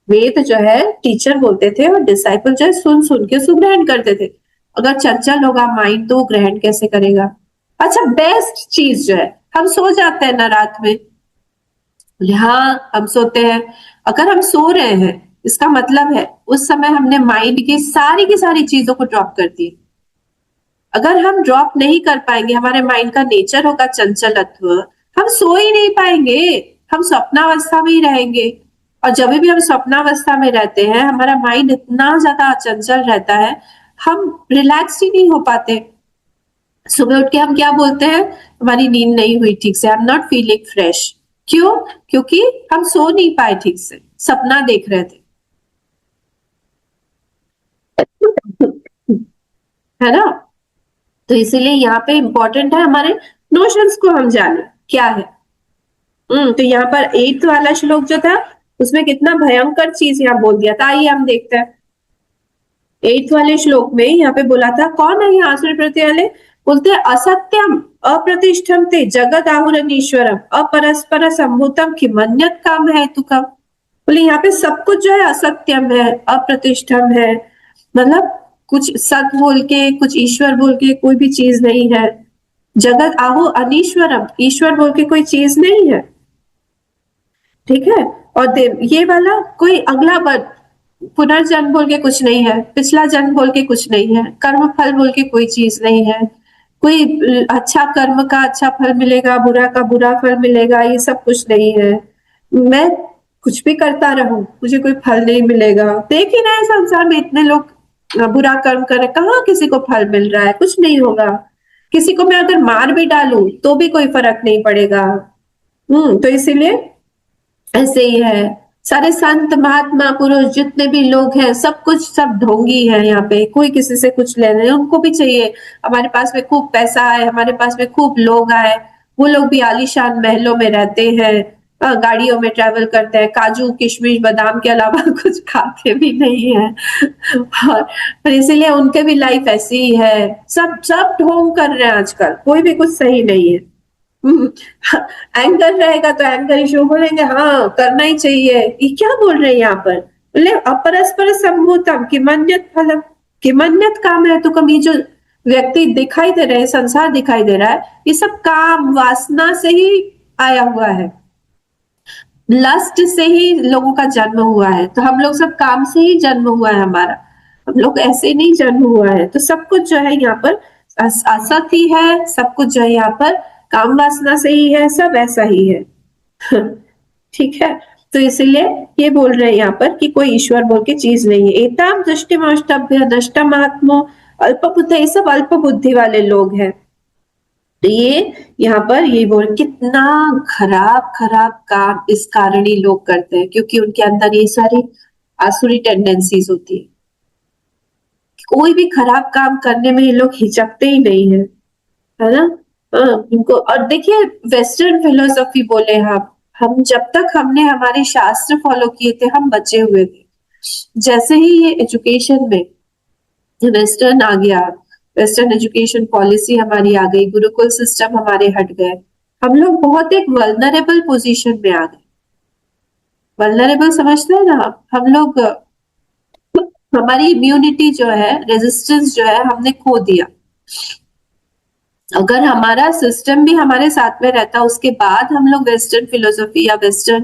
वेद जो है टीचर बोलते थे और डिसाइपल जो है सुन सुन के सुग्रहण करते थे। अगर चंचल होगा माइंड तो ग्रहण कैसे करेगा? अच्छा, बेस्ट चीज जो है, हम सो जाते हैं ना रात में। हाँ, हम सोते हैं। अगर हम सो रहे हैं इसका मतलब है उस समय हमने माइंड की सारी चीजों को ड्रॉप कर दी। अगर हम ड्रॉप नहीं कर पाएंगे, हमारे माइंड का नेचर होगा चंचलत्व, हम सो ही नहीं पाएंगे, हम स्वप्नावस्था में ही रहेंगे। और जब भी हम स्वप्नावस्था में रहते हैं हमारा माइंड इतना ज्यादा चंचल रहता है, हम रिलैक्स ही नहीं हो पाते। सुबह उठ के हम क्या बोलते हैं, हमारी नींद नहीं हुई ठीक से, I am not feeling fresh. क्यों? क्योंकि हम सो नहीं पाए ठीक से, सपना देख रहे थे, है ना। तो इसीलिए यहाँ पे इंपॉर्टेंट है हमारे नोशंस को हम जाने क्या है। तो यहाँ पर 8th वाला श्लोक जो था उसमें कितना भयंकर चीज यहाँ बोल दिया था, आइए हम देखते हैं। 8th वाले श्लोक में यहाँ पे बोला था, कौन है यहाँ आसुरी प्रवृत्ति वाले? बोलते हैं असत्यम अप्रतिष्ठम ते जगत आहुरनीश्वरम अपरस्पर संभूतम किमन्यत काम है तुकम। बोले यहाँ पे सब कुछ जो है असत्यम है, अप्रतिष्ठम है, मतलब कुछ सत बोल के कुछ ईश्वर बोल के कोई भी चीज नहीं है। जगत आहु अनीश्वरम, ईश्वर बोल के कोई चीज नहीं है, ठीक है। और ये वाला कोई अगला पुनर्जन्म बोल के कुछ नहीं है, पिछला जन्म बोल के कुछ नहीं है, कर्म फल बोल के कोई चीज नहीं है, कोई अच्छा कर्म का अच्छा फल मिलेगा, बुरा का बुरा फल मिलेगा, ये सब कुछ नहीं है। मैं कुछ भी करता रहूं मुझे कोई फल नहीं मिलेगा। देख ही रहे हैं संसार में इतने लोग बुरा कर्म कर रहे, कहाँ किसी को फल मिल रहा है? कुछ नहीं होगा। किसी को मैं अगर मार भी डालूं तो भी कोई फर्क नहीं पड़ेगा। तो इसीलिए ऐसे ही है। सारे संत महात्मा पुरुष जितने भी लोग हैं सब कुछ सब ढोंगी है यहाँ पे, कोई किसी से कुछ ले रहे। उनको भी चाहिए हमारे पास में खूब पैसा आए, हमारे पास में खूब लोग आए। वो लोग भी आलीशान महलों में रहते हैं, गाड़ियों में ट्रैवल करते हैं, काजू किशमिश बादाम के अलावा कुछ खाते भी नहीं है। और इसीलिए उनके भी लाइफ ऐसी ही है। सब सब ढोंग कर रहे हैं आजकल, कोई भी कुछ सही नहीं है। एंगर रहेगा तो एंगर इशू बोलेंगे, हाँ करना ही चाहिए। ये क्या बोल रहे हैं यहाँ पर? बोले अपरस्पर संभूतम किमन्यत फलम, किमन्यत काम है तो कम। ये जो व्यक्ति दिखाई दे रहे हैं, संसार दिखाई दे रहा है, ये सब काम वासना से ही आया हुआ है, लस्ट से ही लोगों का जन्म हुआ है। तो हम लोग सब काम से ही जन्म हुआ है हमारा, हम लोग ऐसे नहीं जन्म हुआ है। तो सब कुछ जो है यहाँ पर असत ही है, सब कुछ जो है यहाँ पर काम वासना से ही है, सब ऐसा ही है। ठीक है। तो इसीलिए ये बोल रहे हैं यहाँ पर कि कोई ईश्वर बोल के चीज नहीं है। एताम दृष्टिमष्टभ्य नष्टम आत्मो अल्प बुद्धि, ये सब अल्प बुद्धि वाले लोग हैं। तो ये यहाँ पर ये बोल, कितना खराब खराब काम इस कारण ही लोग करते हैं, क्योंकि उनके अंदर ये सारी आसुरी टेंडेंसीज होती है। कोई भी खराब काम करने में ये लोग हिचकते ही नहीं है ना। इनको, और देखिए वेस्टर्न फिलोसफी बोले हम जब तक हमने हमारे शास्त्र फॉलो किए थे हम बचे हुए थे। जैसे ही ये एजुकेशन में वेस्टर्न आ गया, वेस्टर्न एजुकेशन पॉलिसी हमारी आ गई, गुरुकुल सिस्टम हमारे हट गए, हम लोग बहुत एक वल्नरेबल पोजीशन में आ गए। वल्नरेबल समझते हैं ना हम लोग, हमारी इम्यूनिटी जो है, रेजिस्टेंस जो है हमने खो दिया। अगर हमारा सिस्टम भी हमारे साथ में रहता, उसके बाद हम लोग वेस्टर्न फिलोसफी या वेस्टर्न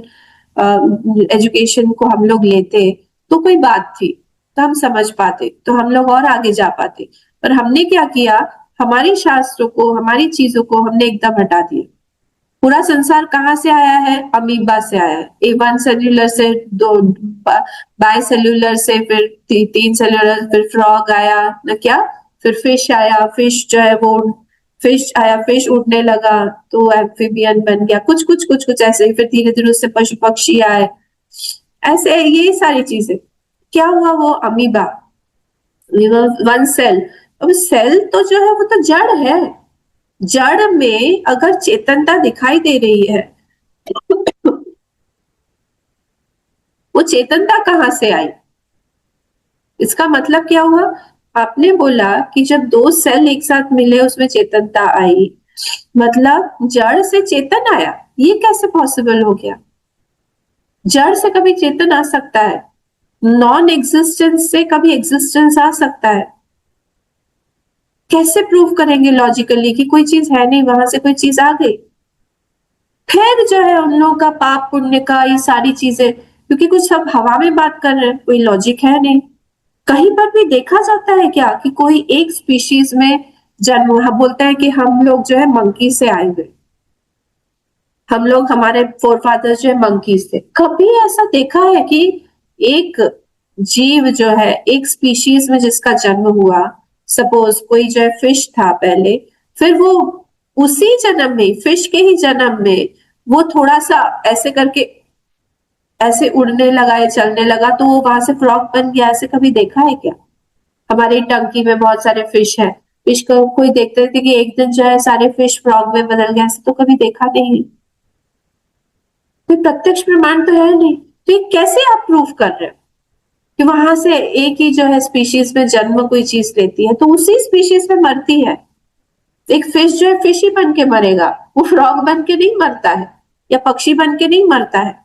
एजुकेशन को हम लोग लेते तो कोई बात थी, तो हम समझ पाते, तो हम लोग और आगे जा पाते। पर हमने क्या किया, हमारी शास्त्रों को, हमारी चीजों को हमने एकदम हटा दिया। पूरा संसार कहाँ से आया है? अमीबा से आया है। A1 सेल्यूलर से, दो बाय सेल्यूलर से, फिर 3 सेल्यूलर, फिर फ्रॉग आया ना, क्या, फिर फिश आया, फिश जो है वो फिश आया, फिश उड़ने लगा तो एम्फीबियन बन गया, कुछ कुछ कुछ कुछ ऐसे ही। फिर धीरे धीरे उससे पशु पक्षी आए, ऐसे ये सारी चीजें। क्या हुआ? वो अमीबा, 1 सेल। अब सेल तो जो है वो तो जड़ है, जड़ में अगर चेतनता दिखाई दे रही है वो चेतनता कहाँ से आई? इसका मतलब क्या हुआ? आपने बोला कि जब 2 सेल एक साथ मिले उसमें चेतनता आई, मतलब जड़ से चेतन आया। ये कैसे पॉसिबल हो गया? जड़ से कभी चेतन आ सकता है, नॉन एग्जिस्टेंस से कभी एग्जिस्टेंस आ सकता है। कैसे प्रूव करेंगे लॉजिकली कि कोई चीज है नहीं, वहां से कोई चीज आ गई? फिर जो है उन लोगों का पाप पुण्य का ये सारी चीजें, क्योंकि कुछ सब हवा में बात कर रहे हैं, कोई लॉजिक है नहीं। कहीं पर भी देखा जाता है क्या कि कोई एक स्पीशीज में जन्म हुआ? बोलते हैं कि हम लोग जो है मंकी से आए हुए, हम लोग, हमारे फोरफादर्स जो है मंकी से। कभी ऐसा देखा है कि एक जीव जो है एक स्पीशीज में जिसका जन्म हुआ, सपोज कोई जो है फिश था पहले, फिर वो उसी जन्म में, फिश के ही जन्म में, वो थोड़ा सा ऐसे करके ऐसे उड़ने लगा या चलने लगा तो वो वहां से फ्रॉग बन गया। ऐसे कभी देखा है क्या? हमारी टंकी में बहुत सारे फिश हैं, फिश को कोई देखते थे कि एक दिन जो है सारे फिश फ्रॉग में बदल गए, ऐसे तो कभी देखा नहीं। कोई प्रत्यक्ष प्रमाण तो है नहीं, तो ये कैसे आप प्रूव कर रहे हो कि वहां से एक ही जो है स्पीशीज में जन्म कोई चीज लेती है तो उसी स्पीशीज में मरती है? एक फिश जो है फिश ही बन के मरेगा, वो फ्रॉग बन के नहीं मरता है या पक्षी बन के नहीं मरता है।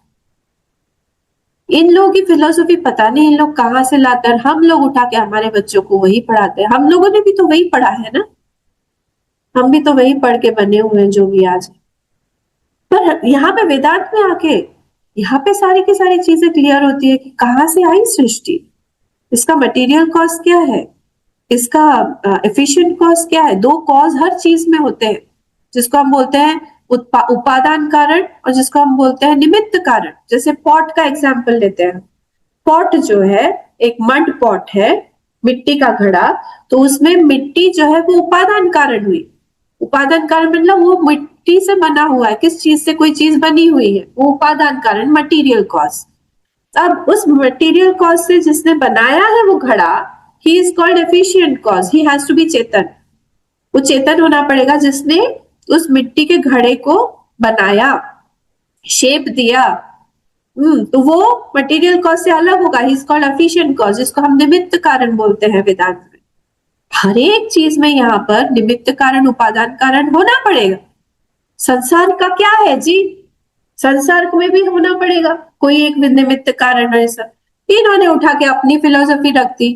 इन लोगों की फिलोसफी पता नहीं इन लोग कहाँ से लाते हैं, हम लोग उठा के हमारे बच्चों को वही पढ़ाते हैं। हम लोगों ने भी तो वही पढ़ा है ना, हम भी तो वही पढ़ के बने हुए हैं जो भी आज। पर यहाँ पे वेदांत में आके यहाँ पे सारी की सारी चीजें क्लियर होती है कि कहाँ से आई सृष्टि, इसका मटेरियल कॉज क्या है, इसका एफिशिएंट कॉज क्या है। दो कॉज हर चीज में होते हैं, जिसको हम बोलते हैं उपादान कारण और जिसको हम बोलते हैं निमित्त कारण। जैसे पॉट का एग्जांपल लेते हैं, पॉट जो है एक मड पॉट है, मिट्टी का घड़ा, तो उसमें मिट्टी जो है वो उपादान कारण हुई। उपादान कारण मतलब वो मिट्टी से बना हुआ है, किस चीज से कोई चीज बनी हुई है, वो उपादान कारण, मटीरियल कॉज। अब उस मटीरियल कॉज से जिसने बनाया है वो घड़ा, he is called efficient cause, he has to be chetan. वो चेतन होना पड़ेगा जिसने उस मिट्टी के घड़े को बनाया, शेप दिया। तो वो मटेरियल कॉज से अलग होगा, ही इज कॉल्ड एफिशिएंट कॉज, जिसको हम निमित्त कारण बोलते हैं वेदांत में। हर एक चीज में यहाँ पर निमित्त कारण उपादान कारण होना पड़ेगा। संसार का क्या है जी, संसार में भी होना पड़ेगा कोई एक निमित्त कारण है। सब इन्होंने उठा के अपनी फिलोसफी रख दी,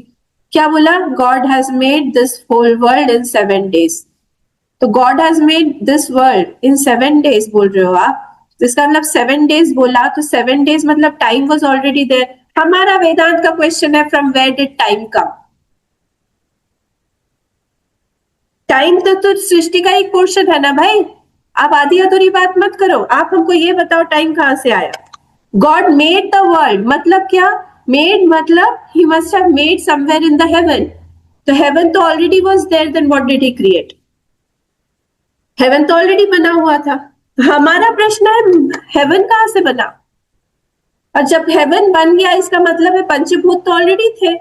क्या बोला, God has made this whole world in 7 days। तो God has made this world in 7 days बोल रहे हो आप, तो इसका मतलब 7 days बोला तो 7 days मतलब टाइम वाज ऑलरेडी देयर। हमारा वेदांत का क्वेश्चन है from where did time come. Time तो सृष्टि का एक पोर्शन है ना भाई, आप आधी अधूरी बात मत करो। आप हमको ये बताओ टाइम कहां से आया। गॉड मेड द वर्ल्ड मतलब क्या, मेड मतलब he must have made somewhere in the heaven. तो हेवन तो already was there, then what did he create? Heaven तो ऑलरेडी बना हुआ था। हमारा प्रश्न है हेवन कहां से बना, और जब हेवन बन गया इसका मतलब है पंचभूत तो ऑलरेडी थे।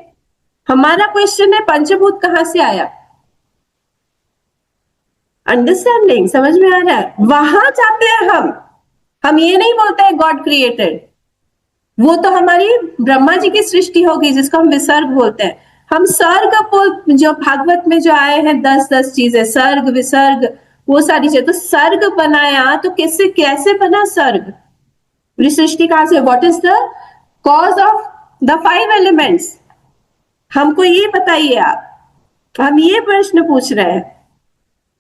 हमारा क्वेश्चन है पंचभूत कहां से आया। अंडरस्टैंडिंग समझ में आ रहा है? वहां जाते हैं हम ये नहीं बोलते हैं गॉड क्रिएटेड, वो तो हमारी ब्रह्मा जी की सृष्टि होगी जिसको हम विसर्ग बोलते हैं। हम सर्ग जो भागवत में जो आए हैं 10 चीजें, सर्ग विसर्ग वो सारी चीजें, तो सर्ग बनाया तो कैसे बना सर्ग, पूरी सृष्टि कहां से, what is the cause of the 5 elements, हमको ये बताइए आप। हम ये प्रश्न पूछ रहे हैं।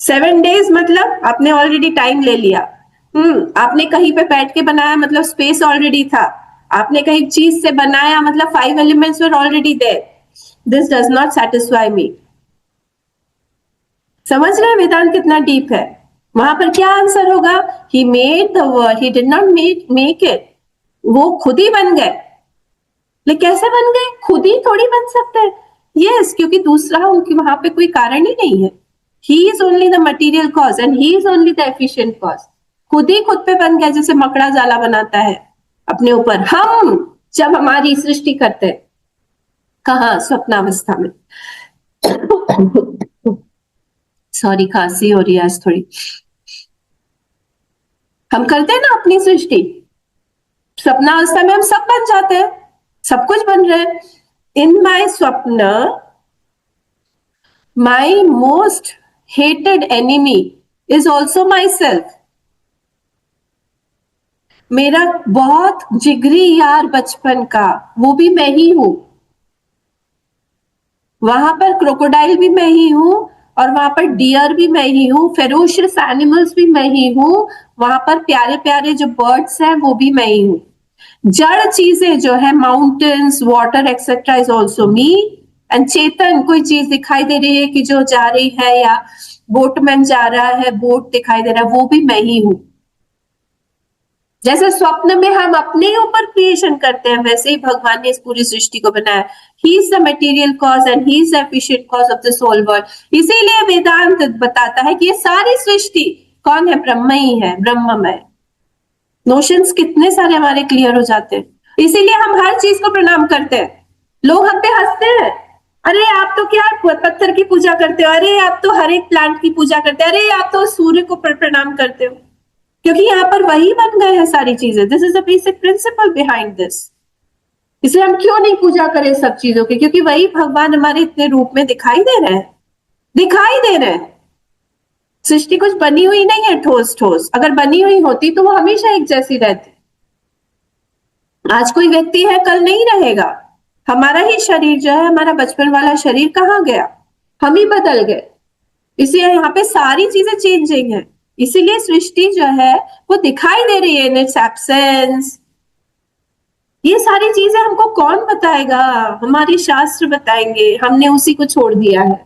7 days मतलब आपने ऑलरेडी टाइम ले लिया। आपने कहीं पे बैठ के बनाया मतलब स्पेस ऑलरेडी था। आपने कहीं चीज से बनाया मतलब 5 elements were already there. This does not satisfy me. समझ रहे हैं वेदांत कितना डीप है? वहां पर क्या आंसर होगा, he made the world, he did not make it. वो खुद ही बन गए। लेकिन कैसे बन गए, खुद ही थोड़ी बन सकते हैं। यस, क्योंकि दूसरा उनकी वहां पे कोई कारण ही नहीं है। He is only the material cause and he is only the efficient cause. खुद ही खुद पे बन गया, जैसे मकड़ा जाला बनाता है अपने ऊपर। हम जब हमारी सृष्टि करते हैं कहा, स्वप्नावस्था में। सॉरी, खांसी हो रही है आज थोड़ी। हम करते हैं ना अपनी सृष्टि, स्वप्नावस्था में हम सब बन जाते हैं, सब कुछ बन रहे हैं। इन माय स्वप्न my most hated enemy is also myself. मेरा बहुत जिगरी यार बचपन का वो भी मैं ही हूं। वहां पर क्रोकोडाइल भी मैं ही हूं और वहां पर डियर भी मैं ही हूं, फेरोशियस एनिमल्स भी मैं ही हूं, वहां पर प्यारे प्यारे जो बर्ड्स हैं वो भी मैं ही हूं। जड़ चीजें जो है mountains, water etcetera is also me. And चेतन कोई चीज दिखाई दे रही है कि जो जा रही है, या बोटमैन जा रहा है, बोट दिखाई दे रहा है, वो भी मैं ही हूं। जैसे स्वप्न में हम अपने ऊपर क्रिएशन करते हैं, वैसे ही भगवान ने इस पूरी सृष्टि को बनाया। He is the material cause and he is the efficient cause of the whole world. इसीलिए वेदांत बताता है कि ये सारी सृष्टि कौन है? ब्रह्म ही है, ब्रह्ममय। नोशंस कितने सारे हमारे क्लियर हो जाते हैं। इसीलिए हम हर चीज को प्रणाम करते हैं। लोग हम पे हंसते हैं, अरे आप तो क्या पत्थर की पूजा करते हो, अरे आप तो हर एक प्लांट की पूजा करते हो, अरे आप तो सूर्य को प्रणाम करते हो, क्योंकि यहाँ पर वही बन गए हैं सारी चीजें। This is the basic principle behind this. इसलिए हम क्यों नहीं पूजा करें सब चीजों की? क्योंकि वही भगवान हमारे इतने रूप में दिखाई दे रहे हैं, दिखाई दे रहे हैं। सृष्टि कुछ बनी हुई नहीं है ठोस ठोस। अगर बनी हुई होती तो वो हमेशा एक जैसी रहती। आज कोई व्यक्ति है, कल नहीं रहेगा। हमारा ही शरीर जो है, हमारा बचपन वाला शरीर कहाँ गया? हम ही बदल गए। इसलिए यहाँ पे सारी चीजें चेंजिंग है। इसीलिए सृष्टि जो है वो दिखाई दे रही है इन इट्स एब्सेंस। ये सारी चीजें हमको कौन बताएगा? हमारे शास्त्र बताएंगे। हमने उसी को छोड़ दिया है।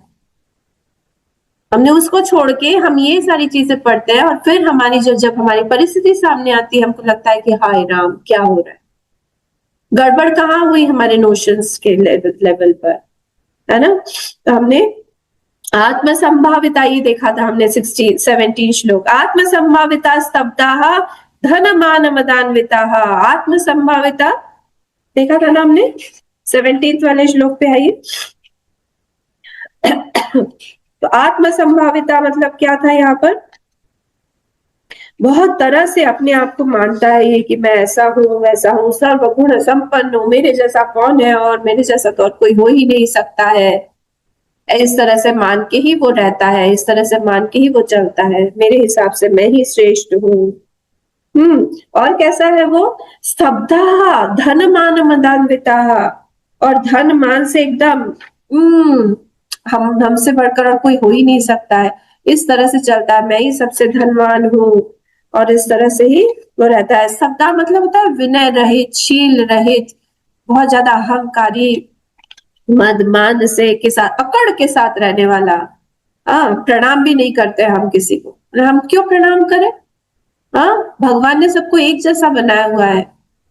हमने उसको छोड़ के हम ये सारी चीजें पढ़ते हैं, और फिर हमारी जब हमारी परिस्थिति सामने आती है, हमको लगता है कि हाय राम, क्या हो रहा है? गड़बड़ कहाँ हुई हमारे नोशंस के लेवल पर, है ना? तो हमने आत्म संभाविता ये देखा था हमने 17 श्लोक। आत्म संभाविता स्तब्धा धन मान मदान्विता। आत्म संभाविता देखा था ना हमने, 17 वाले श्लोक पे आइए। तो आत्म संभाविता मतलब क्या था? यहाँ पर बहुत तरह से अपने आप को मानता है ये कि मैं ऐसा हूँ, वैसा हूँ, सर्वगुण संपन्न हूँ, मेरे जैसा कौन है, और मेरे जैसा तो और कोई हो ही नहीं सकता है। इस तरह से मान के ही वो रहता है, इस तरह से मान के ही वो चलता है। मेरे हिसाब से मैं ही श्रेष्ठ हूँ। और कैसा है वो? स्तब्धा धन मान मदान्विता। और धन मान से एकदम हमसे बढ़कर और कोई हो ही नहीं सकता है, इस तरह से चलता है। मैं ही सबसे धनवान हूँ, और इस तरह से ही वो रहता है। स्तब्धा मतलब होता है विनय रहित, शील रहित, बहुत ज्यादा अहंकारी, मद मान से के साथ, अकड़ के साथ रहने वाला। प्रणाम भी नहीं करते हम किसी को। हम क्यों प्रणाम करें? भगवान ने सबको एक जैसा बनाया हुआ है।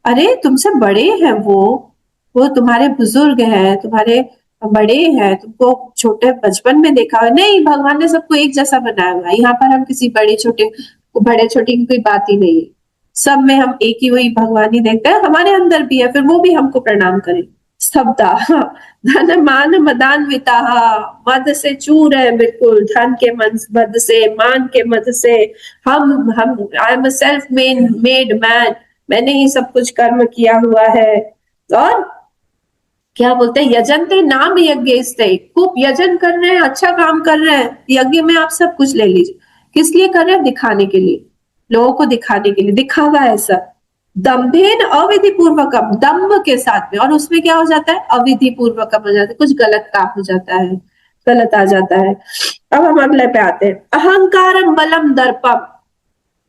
अरे तुमसे बड़े हैं वो तुम्हारे बुजुर्ग हैं, तुम्हारे बड़े हैं, तुमको छोटे बचपन में देखा है। नहीं, भगवान ने सबको एक जैसा बनाया हुआ है। यहाँ पर हम किसी बड़े छोटे की कोई बात ही नहीं है। सब में हम एक ही वही भगवान ही देखते हैं, हमारे अंदर भी है, फिर वो भी हमको प्रणाम करें। स्तब्धा धन मान मदान्विता। मद से चूर है बिल्कुल, धन के मद से, मान के मद से। हम I am a self made man, मैंने ही सब कुछ कर्म किया हुआ है। और क्या बोलते हैं? यजनते नाम यज्ञ, खूब यजन कर रहे हैं, अच्छा काम कर रहे हैं, यज्ञ में आप सब कुछ ले लीजिए। किस लिए कर रहे हैं? दिखाने के लिए, लोगों को दिखाने के लिए, दिखावा है सब। दम्भेन अविधि पूर्वकम, दम्भ के साथ में, और उसमें क्या हो जाता है? अविधि पूर्वकम हो जाता है, कुछ गलत काम हो जाता है, गलत आ जाता है। अब हम अगले पे आते हैं। अहंकारम बलम दर्पम,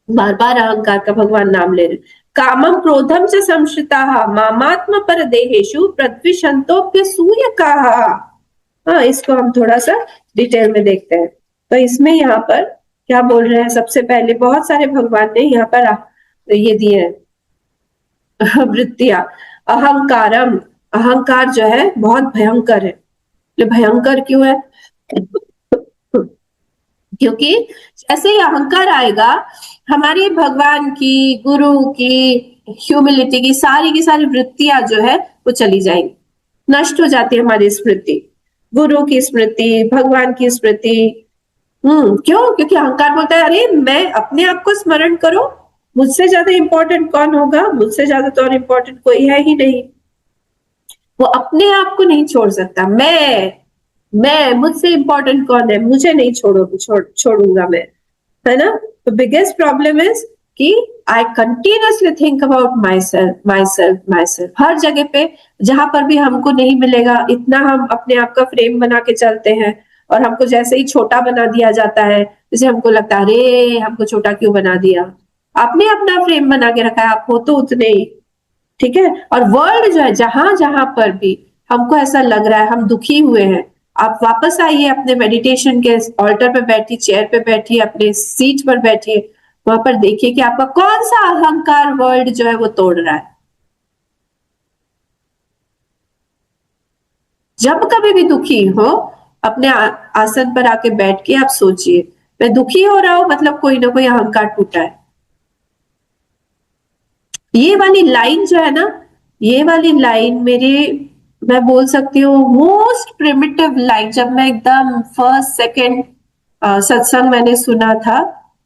बार बार अहंकार का भगवान नाम ले रहे। कामम क्रोधम से संश्रिता मामात्म पर देहेशु प्रद्विषंतोप्य सूयकाः। इसको हम थोड़ा सा डिटेल में देखते हैं। तो इसमें यहाँ पर क्या बोल रहे हैं? सबसे पहले बहुत सारे भगवान ने यहाँ पर ये दिए वृत्तियां। अहंकारम, अहंकार जो है बहुत भयंकर है। भयंकर क्यों है? क्योंकि जैसे ही अहंकार आएगा, हमारी भगवान की, गुरु की, ह्यूमिलिटी की सारी वृत्तियां जो है वो चली जाएंगी, नष्ट हो जाती है हमारी स्मृति, गुरु की स्मृति, भगवान की स्मृति। क्यों? क्योंकि अहंकार बोलता है अरे मैं अपने आप को स्मरण करो, मुझसे ज्यादा इंपॉर्टेंट कौन होगा, मुझसे ज्यादा तो और इंपॉर्टेंट कोई है ही नहीं। वो अपने आप को नहीं छोड़ सकता। मैं मुझसे इंपॉर्टेंट कौन है, मुझे नहीं छोड़ूंगा मैं, है ना? तो बिगेस्ट प्रॉब्लम इज कि I continuously think about myself. हर जगह पे जहां पर भी हमको नहीं मिलेगा, इतना हम अपने आप का फ्रेम बना के चलते हैं, और हमको जैसे ही छोटा बना दिया जाता है, जैसे हमको लगता है अरे हमको छोटा क्यों बना दिया। आपने अपना फ्रेम बना के रखा है, आप हो तो उतने ही, ठीक है? और वर्ल्ड जो है, जहां पर भी हमको ऐसा लग रहा है हम दुखी हुए हैं, आप वापस आइए अपने मेडिटेशन के ऑल्टर पे बैठिए, चेयर पे बैठिए, अपने सीट पर बैठिए, वहां पर देखिए कि आपका कौन सा अहंकार वर्ड जो है वो तोड़ रहा है। जब कभी भी दुखी हो, अपने आसन पर आके बैठ के आप सोचिए, मैं दुखी हो रहा हूं मतलब कोई ना कोई अहंकार टूटा है। ये वाली लाइन जो है ना, ये वाली लाइन मेरी, मैं बोल सकती हूँ मोस्ट प्रिमिटिव लाइन। जब मैं एकदम फर्स्ट सेकंड सत्संग मैंने सुना था,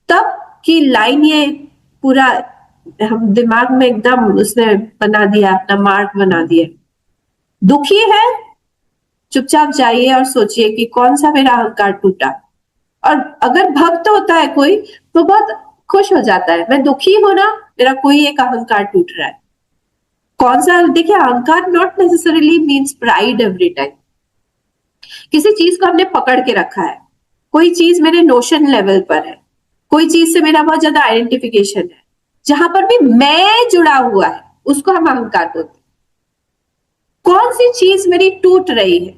तब की लाइन ये पूरा हम दिमाग में एकदम उसने बना दिया, अपना मार्क बना दिया। दुखी है, चुपचाप जाइए और सोचिए कि कौन सा मेरा अहंकार टूटा। और अगर भक्त होता है कोई तो बहुत खुश हो जाता है, मैं दुखी हूं ना, मेरा कोई एक अहंकार टूट रहा है। कौन सा? देखिए, अहंकार not necessarily means pride every time. किसी चीज को हमने पकड़ के रखा है, कोई चीज मेरे नोशन लेवल पर है, कोई चीज से मेरा बहुत ज्यादा आइडेंटिफिकेशन है, जहां पर भी मैं जुड़ा हुआ है उसको हम अहंकार बोलते हैं। कौन सी चीज मेरी टूट रही है,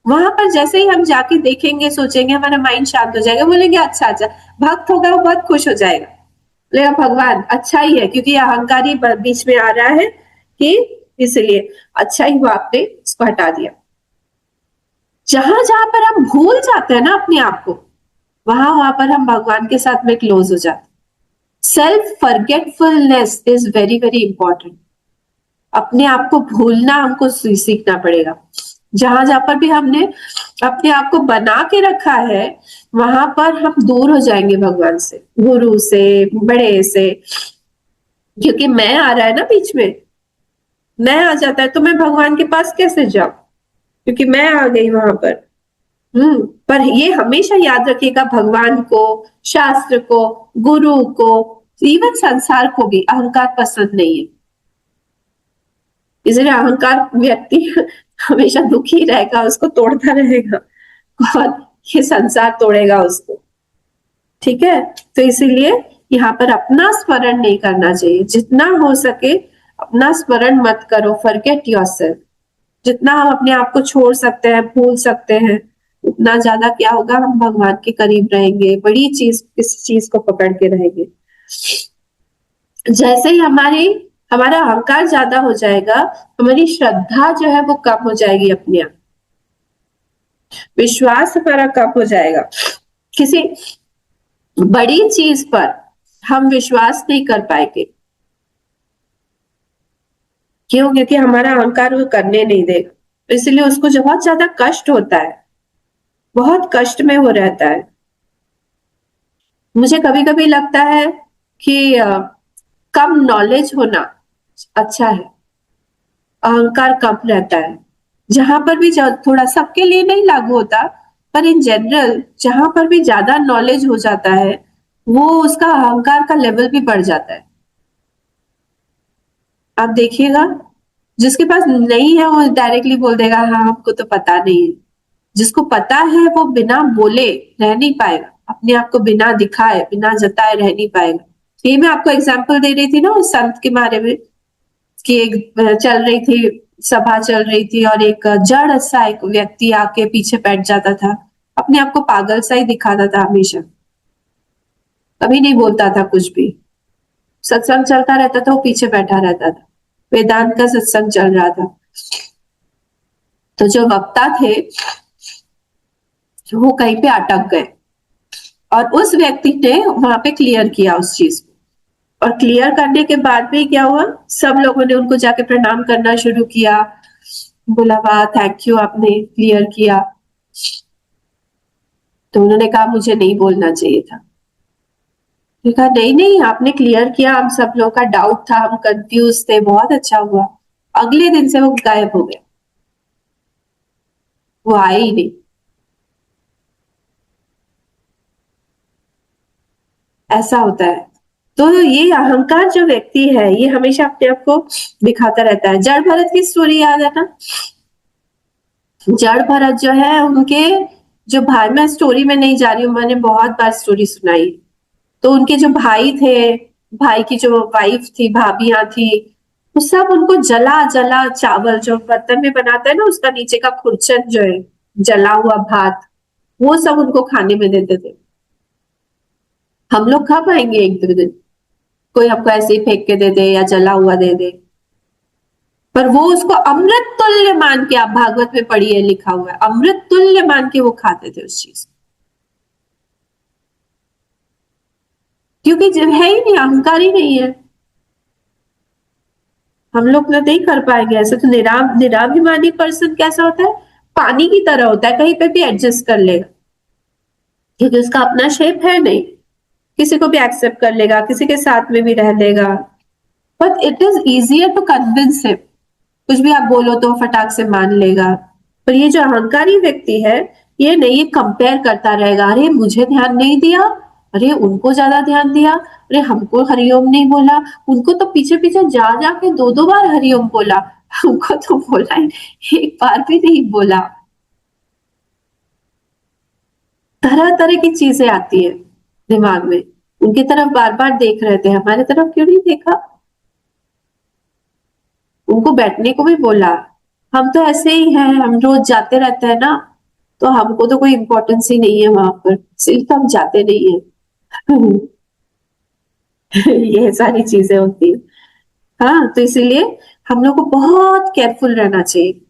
वहां पर जैसे ही हम जाके देखेंगे, सोचेंगे, हमारा माइंड शांत हो जाएगा, बोलेंगे अच्छा अच्छा। भक्त होगा वो बहुत खुश हो जाएगा, बोलेगा भगवान अच्छा ही है, क्योंकि अहंकारी बीच में आ रहा है कि इसलिए अच्छा ही वो आपने इसको हटा दिया। जहां जहां पर हम भूल जाते हैं ना अपने आप को, वहां पर हम भगवान के साथ में क्लोज हो जाते हैं। Self forgetfulness is very very important. अपने आप को भूलना हमको सीखना पड़ेगा। जहां जहां पर भी हमने अपने आप को बना के रखा है, वहां पर हम दूर हो जाएंगे भगवान से, गुरु से, बड़े से। क्योंकि मैं आ रहा है ना बीच में, मैं आ जाता है तो मैं भगवान के पास कैसे जाऊं, क्योंकि मैं आ गई वहां पर। पर ये हमेशा याद रखिएगा, भगवान को, शास्त्र को, गुरु को, इवन संसार को भी अहंकार पसंद नहीं है। इसलिए अहंकार व्यक्ति हमेशा दुखी रहेगा, उसको तोड़ता रहेगा, और ये संसार तोड़ेगा उसको। ठीक है, तो इसीलिए यहाँ पर अपना स्मरण नहीं करना चाहिए। जितना हो सके अपना स्मरण मत करो, फॉरगेट योरसेल्फ। जितना हम अपने आप को छोड़ सकते हैं, भूल सकते हैं, उतना ज्यादा क्या होगा, हम भगवान के करीब रहेंगे, बड़ी चीज, किसी चीज को पकड़ के रहेंगे। जैसे ही हमारा अहंकार ज्यादा हो जाएगा, हमारी श्रद्धा जो है वो कम हो जाएगी, अपने आप विश्वास हमारा कम हो जाएगा। किसी बड़ी चीज पर हम विश्वास नहीं कर पाएंगे। क्यों? क्योंकि हमारा अहंकार वो करने नहीं देगा, इसलिए उसको जो बहुत ज्यादा कष्ट होता है, बहुत कष्ट में वो रहता है। मुझे कभी कभी लगता है कि कम नॉलेज होना अच्छा है, अहंकार कम रहता है। जहां पर भी थोड़ा, सबके लिए नहीं लागू होता, पर इन जनरल जहां पर भी ज्यादा नॉलेज हो जाता है, वो उसका अहंकार का लेवल भी बढ़ जाता है। आप देखिएगा, जिसके पास नहीं है वो डायरेक्टली बोल देगा हाँ हमको तो पता नहीं है। जिसको पता है वो बिना बोले रह नहीं पाएगा, अपने आप को बिना दिखाए, बिना जताए रह नहीं पाएगा। ये मैं आपको एग्जांपल दे रही थी ना उस संत के बारे में, कि एक चल रही थी, सभा चल रही थी, और एक जड़ सा एक व्यक्ति आके पीछे बैठ जाता था, अपने आप को पागल सा ही दिखाता था, हमेशा कभी नहीं बोलता था कुछ भी। सत्संग चलता रहता था, वो पीछे बैठा रहता था, वेदांत का सत्संग चल रहा था। तो जो वक्ता थे वो कहीं पे अटक गए, और उस व्यक्ति ने वहां पे क्लियर किया उस चीज को। और क्लियर करने के बाद भी क्या हुआ, सब लोगों ने उनको जाके प्रणाम करना शुरू किया, बोला वाह थैंक यू, आपने क्लियर किया। तो उन्होंने कहा मुझे नहीं बोलना चाहिए था। कहा नहीं नहीं, आपने क्लियर किया, हम सब लोगों का डाउट था, हम कंफ्यूज थे, बहुत अच्छा हुआ। अगले दिन से वो गायब हो गए, वो आए ही नहीं। ऐसा होता है। तो ये अहंकार जो व्यक्ति है, ये हमेशा अपने आप को दिखाता रहता है। जड़ भरत की स्टोरी याद है ना? जड़ भरत जो है, उनके जो भाई, मैं स्टोरी में नहीं जा रही हूँ, मैंने बहुत बार स्टोरी सुनाई। तो उनके जो भाई थे, भाई की जो वाइफ थी, भाभियां थी, वो सब उनको जला जला चावल जो बर्तन में बनाता है ना, उसका नीचे का खुरचन जो है, जला हुआ भात, वो सब उनको खाने में देते थे। हम लोग खा पाएंगे एक दो दिन? कोई आपको ऐसे ही फेंक के दे दे या जला हुआ दे दे, पर वो उसको अमृत तुल्य मान के, आप भागवत में पढ़िए लिखा हुआ है, अमृत तुल्य मान के वो खाते थे उस चीज, क्योंकि जब है ही नहीं, अहंकार ही नहीं है। हम लोग ना नहीं कर पाएंगे ऐसे। तो निराभिमानी पर्सन कैसा होता है? पानी की तरह होता है, कहीं पे भी एडजस्ट कर लेगा, क्योंकि उसका अपना शेप है नहीं, किसी को भी एक्सेप्ट कर लेगा, किसी के साथ में भी रह लेगा, but it is easier to convince him. कुछ भी आप बोलो तो फटाक से मान लेगा। पर ये जो अहंकारी व्यक्ति है, ये नहीं, ये कंपेयर करता रहेगा, अरे मुझे ध्यान नहीं दिया, अरे उनको ज्यादा ध्यान दिया, अरे हमको हरिओम नहीं बोला, उनको तो पीछे पीछे जा जाके दो दो बार हरिओम बोला, हमको तो बोला ही एक बार भी नहीं बोला। तरह तरह की चीजें आती है दिमाग में, उनकी तरफ बार बार देख रहे थे, हमारी तरफ क्यों नहीं देखा? उनको बैठने को भी बोला, हम तो ऐसे ही हैं, हम रोज जाते रहते हैं ना, तो हमको तो कोई इम्पोर्टेंस ही नहीं है वहां पर, इसलिए तो हम जाते नहीं है। ये सारी चीजें होती है। हाँ, तो इसीलिए हम लोग को बहुत केयरफुल रहना चाहिए,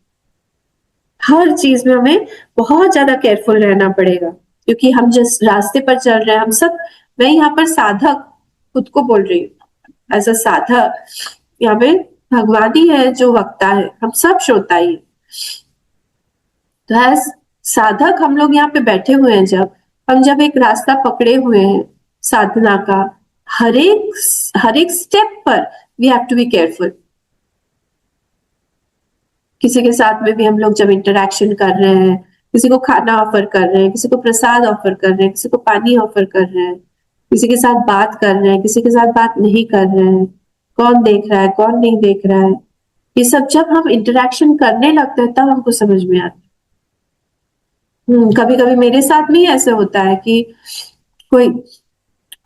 हर चीज में हमें बहुत ज्यादा केयरफुल रहना पड़ेगा, क्योंकि हम जिस रास्ते पर चल रहे हैं, हम सब, मैं यहाँ पर साधक खुद को बोल रही हूँ, एज अ साधक, यहाँ पे भगवान ही है जो वक्ता है, हम सब श्रोता ही। तो एज साधक हम लोग यहाँ पे बैठे हुए हैं, जब एक रास्ता पकड़े हुए हैं साधना का, हर एक स्टेप पर we have to be careful. किसी के साथ में भी हम लोग जब इंटरेक्शन कर रहे हैं, किसी को खाना ऑफर कर रहे हैं, किसी को प्रसाद ऑफर कर रहे हैं, किसी को पानी ऑफर कर रहे हैं, किसी के साथ बात कर रहे हैं, किसी के साथ बात नहीं कर रहे हैं, कौन देख रहा है कौन नहीं देख रहा है, ये सब जब हम इंटरेक्शन करने लगते हैं तब हमको समझ में आता है। कभी कभी मेरे साथ में ही ऐसे होता है कि कोई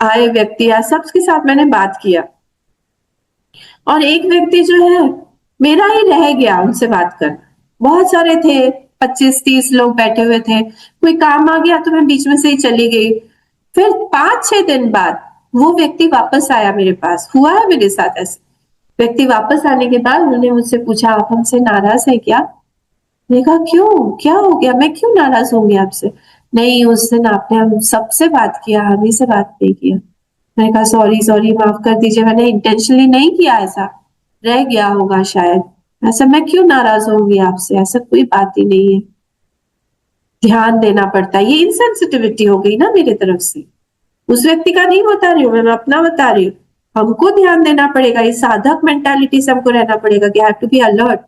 आए व्यक्ति या सबके साथ मैंने बात किया, और एक व्यक्ति जो है मेरा ही रह गया उनसे बात करना। बहुत सारे थे, 25-30 लोग बैठे हुए थे, कोई काम आ गया तो मैं बीच में से ही चली गई। फिर 5-6 दिन बाद वो व्यक्ति वापस आया मेरे पास, हुआ है मेरे साथ ऐसे। व्यक्ति वापस आने के बाद उन्होंने मुझसे पूछा, आप हमसे नाराज है क्या? मैंने कहा क्यों, क्या हो गया, मैं क्यों नाराज होंगी आपसे? नहीं, उस दिन आपने हम सबसे बात किया, हम ही से बात नहीं किया। मैंने कहा सॉरी माफ कर दीजिए, मैंने इंटेंशनली नहीं किया, ऐसा रह गया होगा शायद, ऐसा मैं क्यों नाराज होंगी आपसे, ऐसा कोई बात ही नहीं है। ध्यान देना पड़ता है, ये इनसेंसिटिविटी हो गई ना मेरे तरफ से, उस व्यक्ति का नहीं बता रही हूँ मैं अपना बता रही हूँ। हमको ध्यान देना पड़ेगा, ये साधक मेंटालिटी से हमको रहना पड़ेगा कि I have to be alert.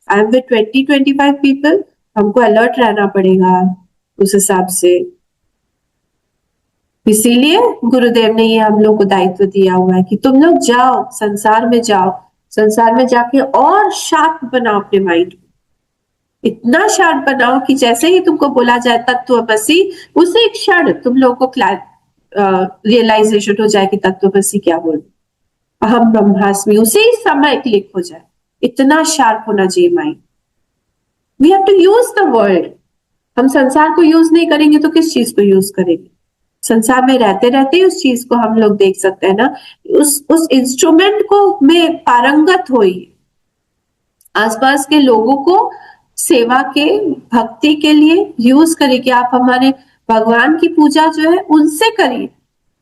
I am with 20-25 people, हमको अलर्ट रहना पड़ेगा उस हिसाब से। इसीलिए गुरुदेव ने ये हम लोग को दायित्व दिया हुआ है कि तुम लोग जाओ, संसार में जाओ, संसार में जाके और शार्प बनाओ अपने माइंड को, इतना शार्प बनाओ कि जैसे ही तुमको बोला जाए तत्वमसि, उसी क्षण तुम लोगों को रियलाइजेशन हो जाए कि तत्वमसि क्या बोल, अहम ब्रह्मास्मि उसी समय क्लिक हो जाए। इतना शार्प होना चाहिए mind. We have to use the world. हम संसार को यूज नहीं करेंगे तो किस चीज को यूज करेंगे? संसार में रहते रहते ही उस चीज को हम लोग देख सकते हैं ना, उस इंस्ट्रूमेंट को में पारंगत होइए, आसपास के लोगों को सेवा के, भक्ति के लिए यूज करिए कि आप हमारे भगवान की पूजा जो है उनसे करिए।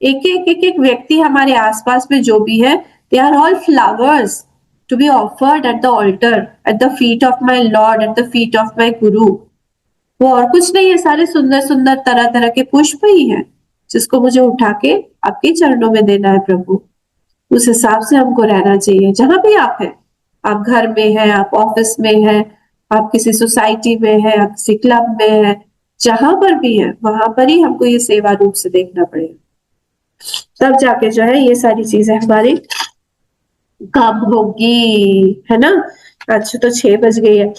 एक व्यक्ति हमारे आसपास में जो भी है, they are all flowers to be offered at the altar, at the feet of my lord, at the feet of my guru. वो और कुछ नहीं है, सारे सुंदर सुंदर तरह तरह के पुष्प ही हैं, जिसको मुझे उठा के आपके चरणों में देना है प्रभु। उस हिसाब से हमको रहना चाहिए। जहां भी आप हैं, आप घर में हैं, आप ऑफिस में हैं, आप किसी सोसाइटी में हैं, आप किसी क्लब में हैं, जहां पर भी है वहां पर ही हमको ये सेवा रूप से देखना पड़ेगा, तब जाके जो है ये सारी चीजें हमारी काम होगी, है ना। अच्छा, तो 6 बज गई है,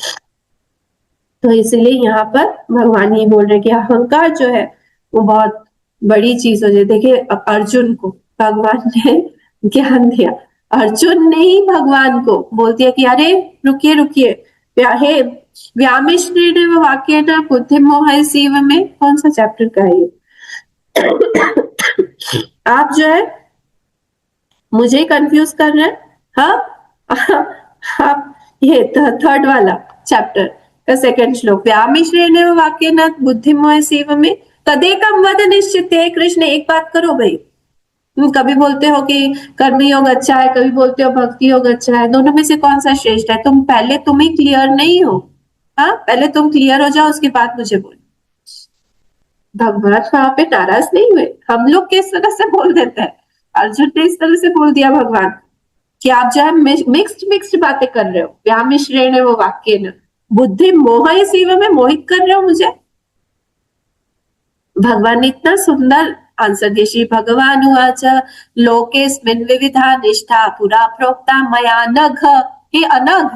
तो इसलिए यहाँ पर भगवान ये बोल रहे कि अहंकार जो है वो बहुत बड़ी चीज हो जाए। देखिए, अब अर्जुन को भगवान ने ज्ञान दिया, अर्जुन ने ही भगवान को बोल दिया कि अरे रुकिए रुकिए, हे व्यामिश्रेण वाक्येन बुद्धिं मोहयसीव में, कौन सा चैप्टर का है ये? आप जो है मुझे कंफ्यूज कर रहे हैं। हाँ आप ये थर्ड वाला चैप्टर का सेकंड श्लोक, व्यामिश्रेण वाक्येन बुद्धिमोह सेव में तदेकम वद निश्चिते। कृष्ण एक बात करो भाई, तुम कभी बोलते हो कि कर्म योग अच्छा है, कभी बोलते हो भक्ति योग अच्छा है, दोनों में से कौन सा श्रेष्ठ है? तुम ही क्लियर नहीं हो। हाँ, पहले तुम क्लियर हो जाओ, उसके बाद मुझे बोलो। भगवान वहां पे नाराज नहीं हुए। हम लोग किस तरह से बोल देते हैं, अर्जुन ने इस तरह से बोल दिया भगवान कि आप जो है मिक्स्ड बातें कर रहे हो। व्यामिश्रेण वो वाक्य न बुद्धि मोह सेवा में मोहित कर रहे हो मुझे। भगवान ने इतना सुंदर आंसर दिया। श्री भगवान उवाच लोकेस्मिन् विविधा निष्ठा पुरा प्रोक्ता मया नघ। हे अनघ,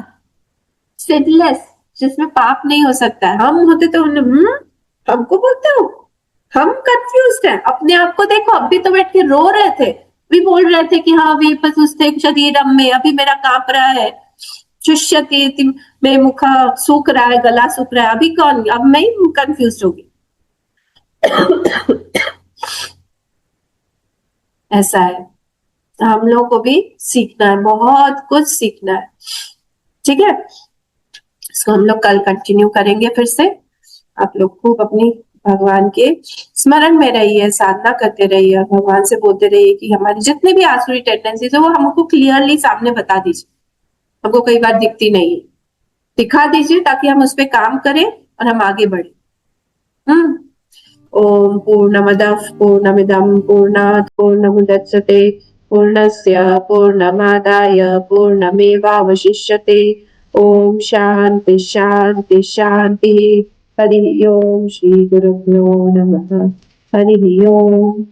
सिनलेस, जिसमें पाप नहीं हो सकता है। हम होते तो हमको बोलते हो, हम कंफ्यूज हैं। अपने आप को देखो, अभी तो बैठ के रो रहे थे, भी बोल रहे थे कि हाँ विपसुस्ते शरीरम में, अभी मेरा कांप रहा है। शुष्यते में मुखा सूख रहा है, गला सूख रहा है। अभी कौन, अब मैं ही कंफ्यूज होगी। ऐसा है, हम लोग को भी सीखना है, बहुत कुछ सीखना है। ठीक है, इसको हम लोग कल कंटिन्यू करेंगे फिर से। आप लोग खूब अपनी भगवान के स्मरण में रहिए, साधना करते रहिए, भगवान से बोलते रहिए कि हमारी जितनी भी आसुरी टेंडेंसीज है वो हमको क्लियरली सामने बता दीजिए। हमको कई बार दिखती नहीं है, दिखा दीजिए ताकि हम उस पर काम करें और हम आगे बढ़े। ओम पूर्णमदः पूर्णमिदं पूर्णात् पूर्णमुदच्यते पूर्णस्य पूर्णमादाय पूर्णमेवावशिष्यते। ओम शांति शांति शांति। हरि ओम। श्री गुरुभ्यो नमः। हरि ओम।